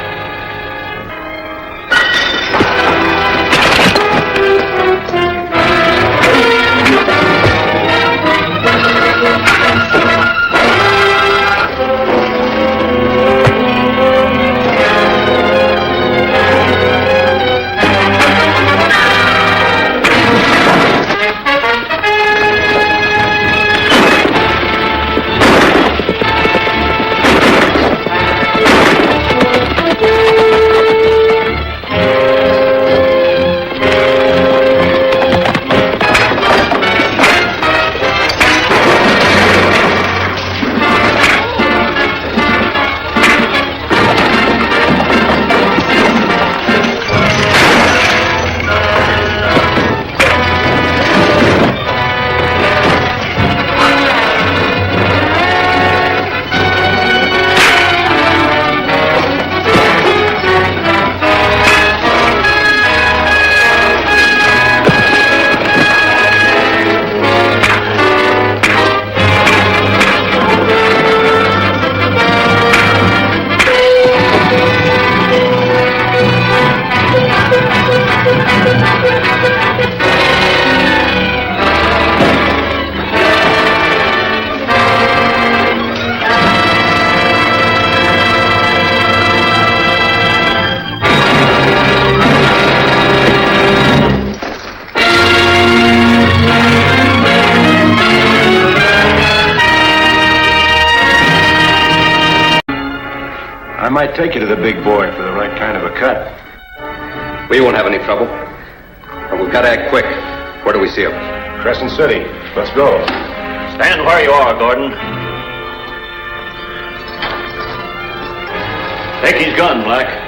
might take you to the big boy for the right kind of a cut. We won't have any trouble. But we've got to act quick. Where do we see him? Crescent City. Let's go. Stand where you are, Gordon. Take his gun, Black.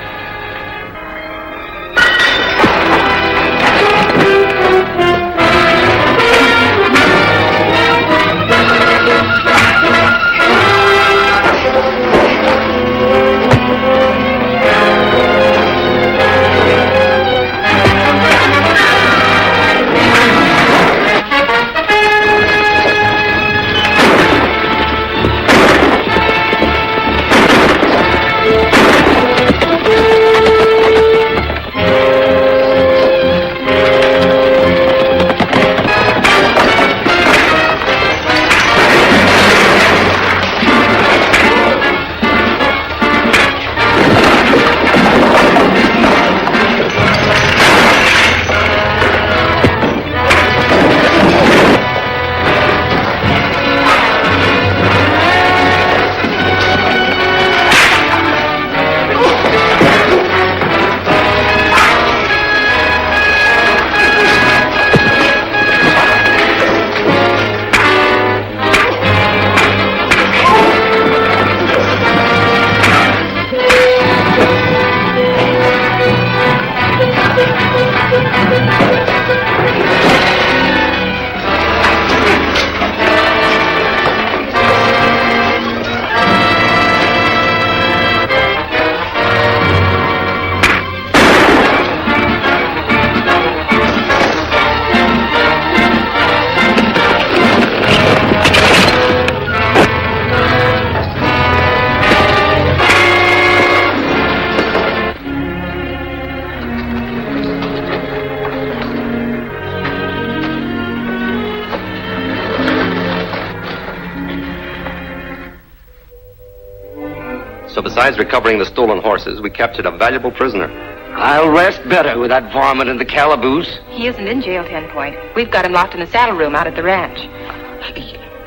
Besides recovering the stolen horses, we captured a valuable prisoner. I'll rest better with that varmint in the calaboose. He isn't in jail, 10 Point. We've got him locked in the saddle room out at the ranch.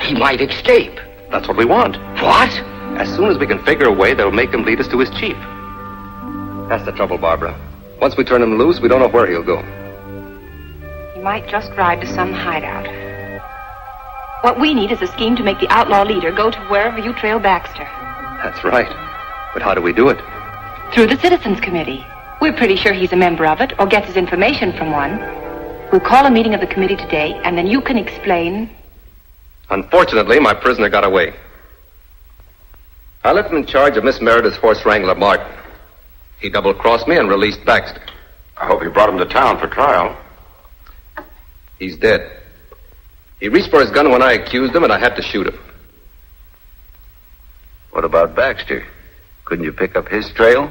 He might escape. That's what we want. What? As soon as we can figure a way that'll make him lead us to his chief. That's the trouble, Barbara. Once we turn him loose, we don't know where he'll go. He might just ride to some hideout. What we need is a scheme to make the outlaw leader go to wherever you trail Baxter. That's right. But how do we do it? Through the Citizens Committee. We're pretty sure he's a member of it, or gets his information from one. We'll call a meeting of the committee today, and then you can explain. Unfortunately, my prisoner got away. I left him in charge of Miss Meredith's horse wrangler, Martin. He double-crossed me and released Baxter. I hope you brought him to town for trial. He's dead. He reached for his gun when I accused him, and I had to shoot him. What about Baxter? Couldn't you pick up his trail?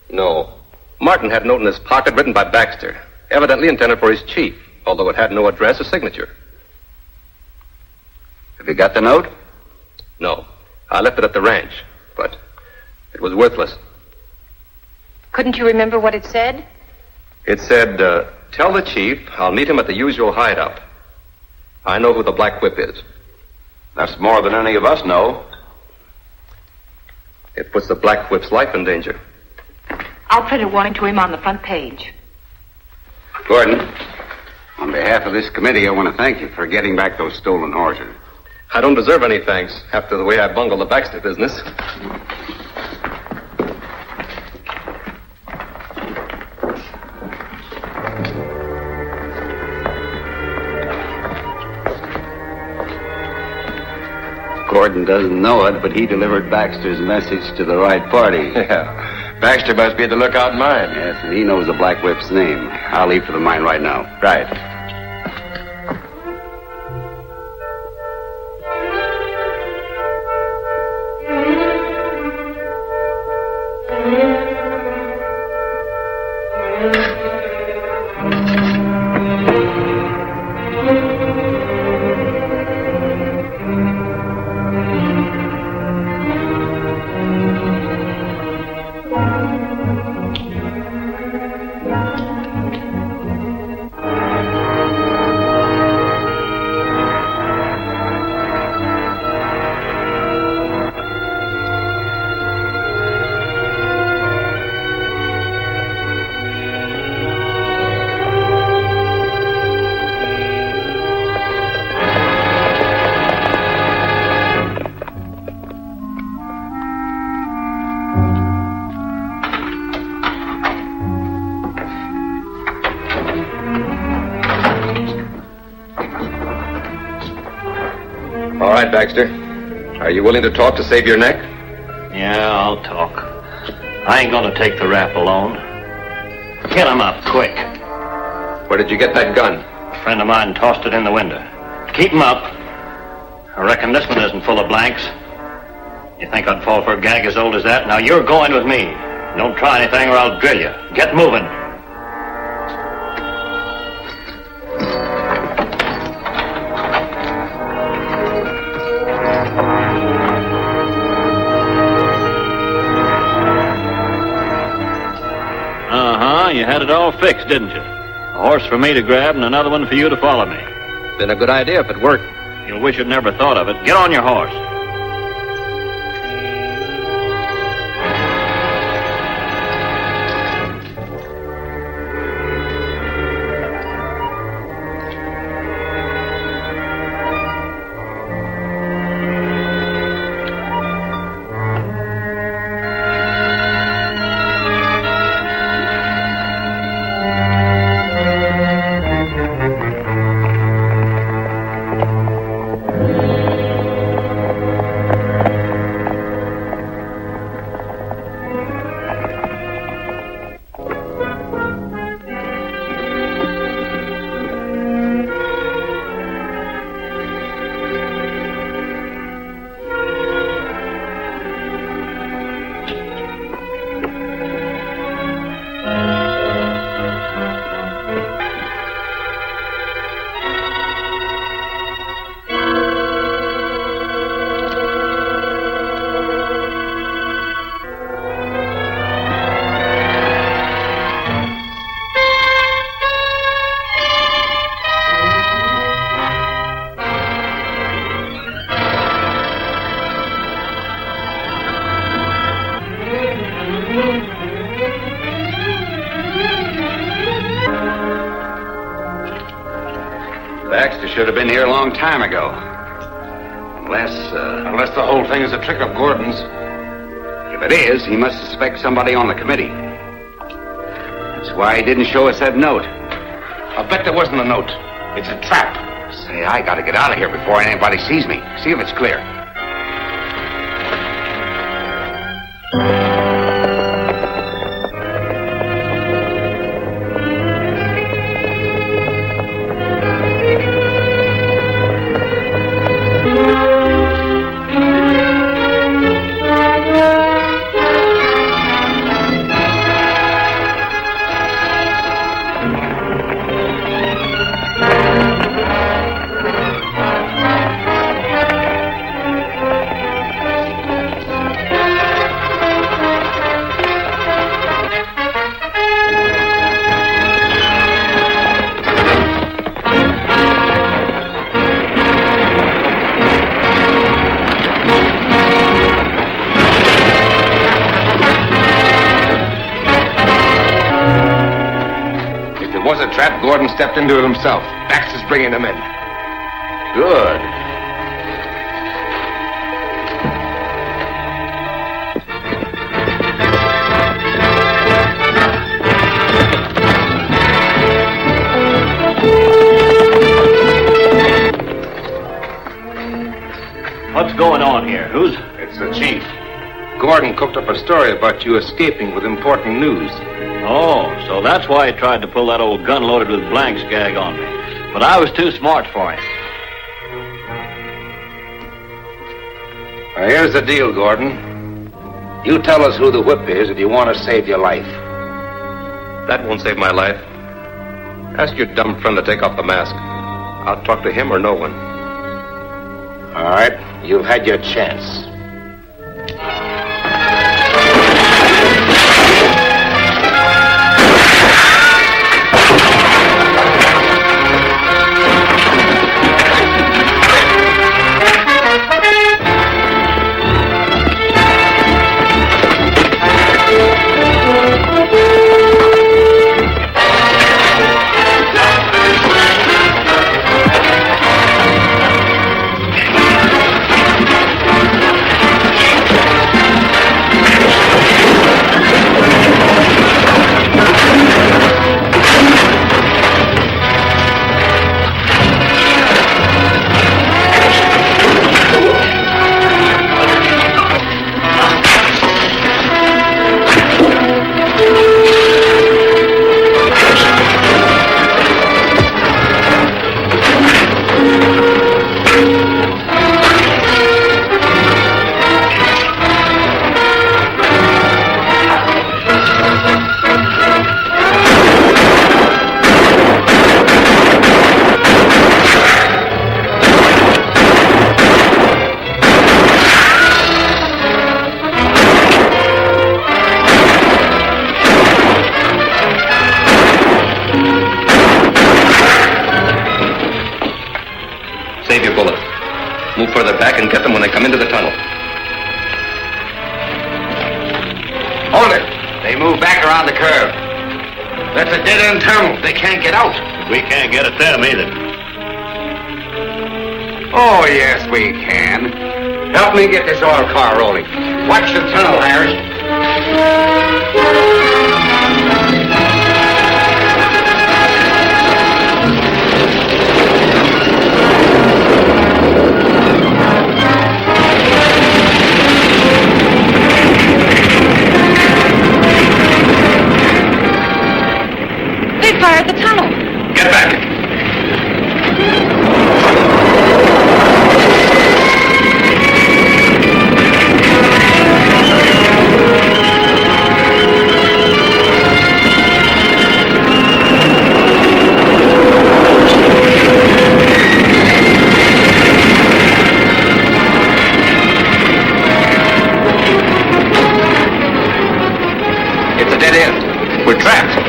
No. Martin had a note in his pocket written by Baxter, evidently intended for his chief, although it had no address or signature. Have you got the note? No. I left it at the ranch, but it was worthless. Couldn't you remember what it said? It said, tell the chief I'll meet him at the usual hideout. I know who the Blackwhip is. That's more than any of us know. It puts the Blackwhip's life in danger. I'll print a warning to him on the front page. Gordon, on behalf of this committee, I want to thank you for getting back those stolen horses. I don't deserve any thanks after the way I bungled the Baxter business. Gordon doesn't know it, but he delivered Baxter's message to the right party. Yeah. Baxter must be at the lookout mine. Yes, and he knows the Blackwhip's name. I'll leave for the mine right now. Right. right, Baxter. Are you willing to talk to save your neck? Yeah, I'll talk. I ain't gonna take the rap alone. Get him up, quick. Where did you get that gun? A friend of mine tossed it in the window. Keep him up. I reckon this one isn't full of blanks. You think I'd fall for a gag as old as that? Now you're going with me. Don't try anything or I'll drill you. Get moving. You had it all fixed, didn't you? A horse for me to grab and another one for you to follow me. Been a good idea if it worked. You'll wish you'd never thought of it. Get on your horse. Baxter should have been here a long time ago. Unless the whole thing is a trick of Gordon's. If it is, he must suspect somebody on the committee. That's why he didn't show us that note. I'll bet there wasn't a note. It's a trap. Say, I gotta get out of here before anybody sees me. See if it's clear. Gordon stepped into it himself. Baxter's bringing him in. Good. What's going on here? Who's... It's the chief. Gordon cooked up a story about you escaping with important news. Oh, so that's why he tried to pull that old gun loaded with blanks gag on me. But I was too smart for him. Now, here's the deal, Gordon. You tell us who the whip is if you want to save your life. That won't save my life. Ask your dumb friend to take off the mask. I'll talk to him or no one. All right, you've had your chance. back and get them when they come into the tunnel. Hold it. They move back around the curve. That's a dead-end tunnel. They can't get out. We can't get at them either. Oh, yes, we can. Help me get this oil car rolling. Watch the tunnel, Harris. They fired the tunnel. Get back. It's a dead end. We're trapped.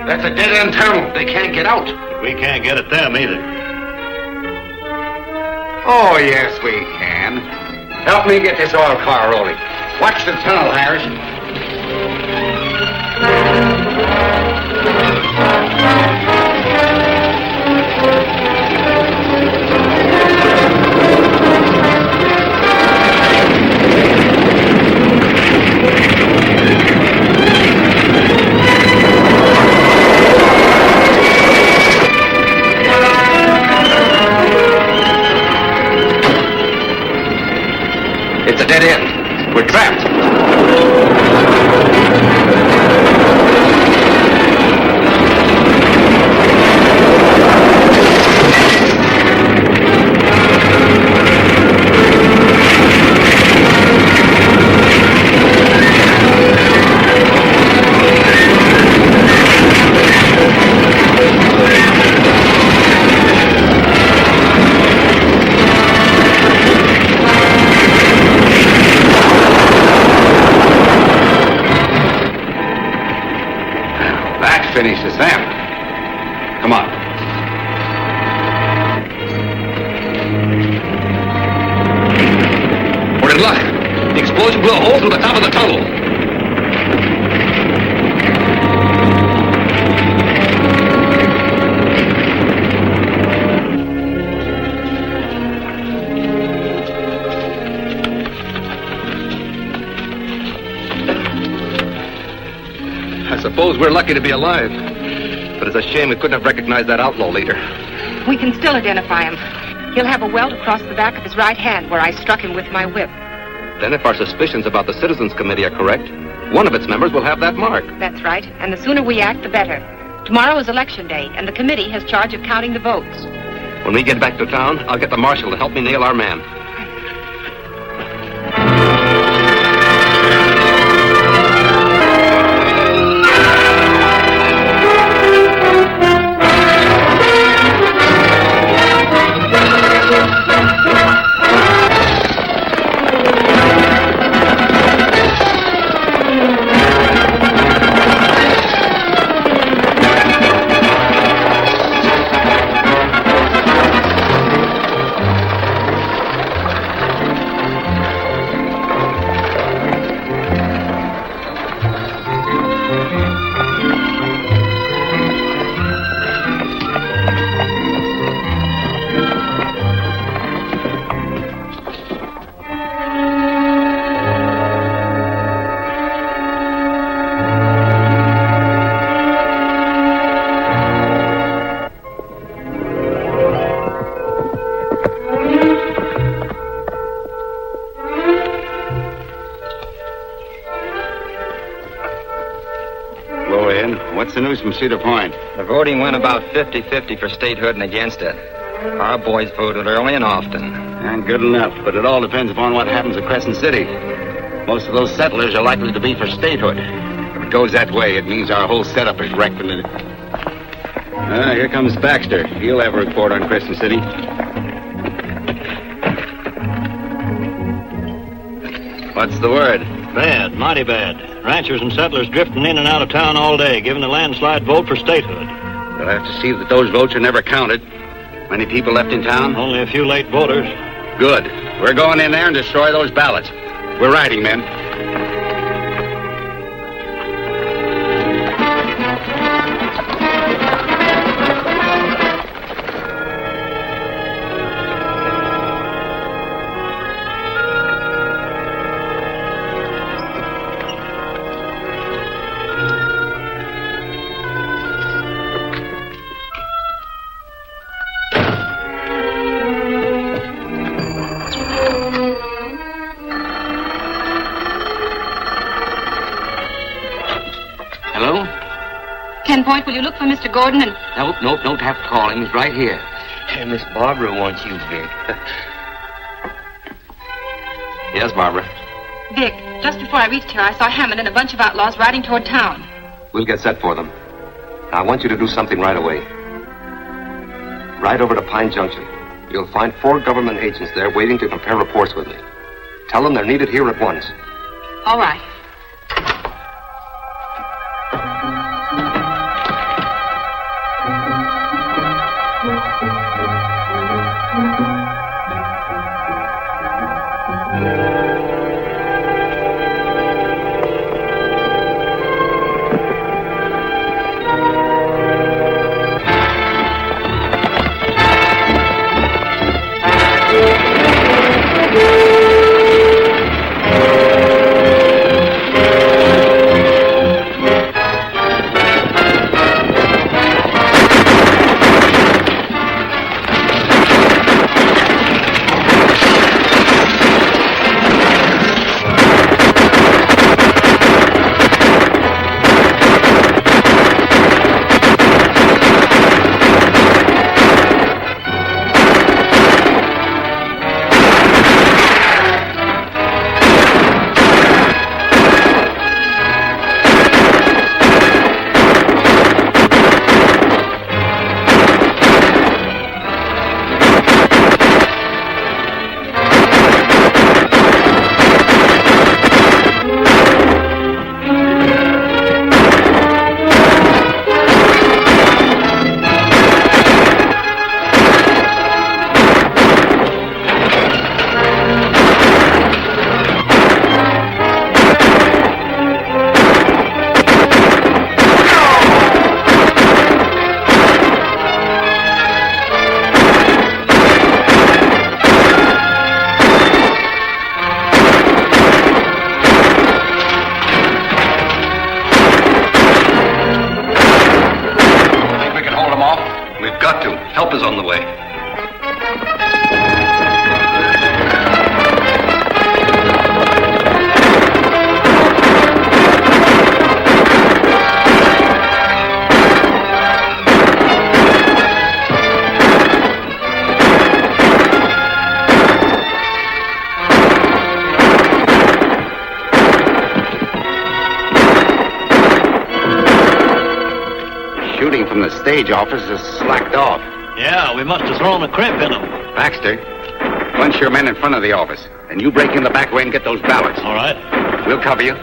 That's a dead-end tunnel. They can't get out. We can't get at them either. Oh, yes, we can. Help me get this oil car rolling. Watch the tunnel, Harris. It's a dead end. We're trapped. Finishes them. Come on. We're in luck. The explosion blew a hole through the top of the tunnel. I suppose we're lucky to be alive. But it's a shame we couldn't have recognized that outlaw leader. We can still identify him. He'll have a welt across the back of his right hand where I struck him with my whip. Then if our suspicions about the Citizens Committee are correct, one of its members will have that mark. That's right. And the sooner we act, the better. Tomorrow is election day, and the committee has charge of counting the votes. When we get back to town, I'll get the marshal to help me nail our man. news from Cedar Point? The voting went about 50-50 for statehood and against it. Our boys voted early and often. And good enough, but it all depends upon what happens at Crescent City. Most of those settlers are likely to be for statehood. If it goes that way, it means our whole setup is wrecked. Here comes Baxter. He'll have a report on Crescent City. What's the word? Bad, mighty bad. Ranchers and settlers drifting in and out of town all day, giving a landslide vote for statehood. We'll have to see that those votes are never counted. Many people left in town? Only a few late voters. Good. We're going in there and destroy those ballots. We're riding, men. Point, will you look for Mr. Gordon and... Nope, don't have to call him. He's right here. Hey, Miss Barbara wants you, Vic. Yes, Barbara? Vic, just before I reached here, I saw Hammond and a bunch of outlaws riding toward town. We'll get set for them. Now, I want you to do something right away. Ride over to Pine Junction. You'll find 4 government agents there waiting to compare reports with me. Tell them they're needed here at once. All right. Stage office is slacked off. Yeah, we must have thrown a crimp in them. Baxter, bunch your men in front of the office, and you break in the back way and get those ballots. All right. We'll cover you.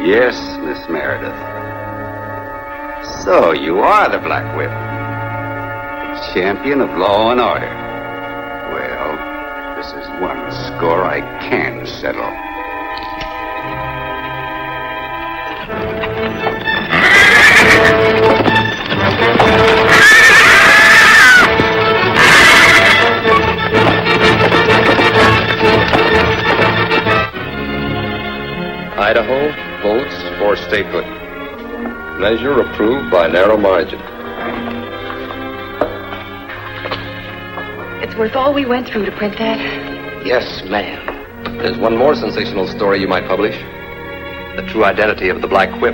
Yes, Miss Meredith. So you are the Black Whip. The champion of law and order. Well, this is one score I can settle. Idaho votes for statehood. Measure approved by narrow margin. It's worth all we went through to print that. Yes, ma'am. There's one more sensational story you might publish. The true identity of the Black Whip.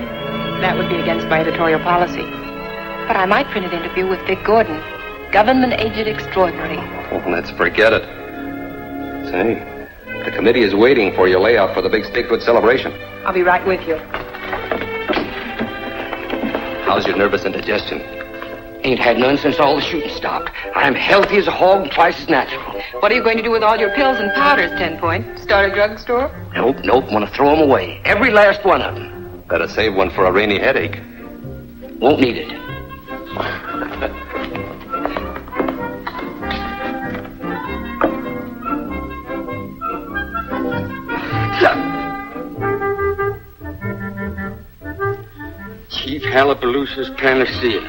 That would be against my editorial policy. But I might print an interview with Vic Gordon, government agent extraordinary. Oh, let's forget it. Say, the committee is waiting for your layout for the big statehood celebration. I'll be right with you. How's your nervous indigestion? Ain't had none since all the shooting stopped. I'm healthy as a hog and twice as natural. What are you going to do with all your pills and powders, 10 Point? Start a drugstore? Nope. Want to throw them away. Every last one of them. Better save one for a rainy headache. Won't need it. Chief Hallapaloosa's panacea.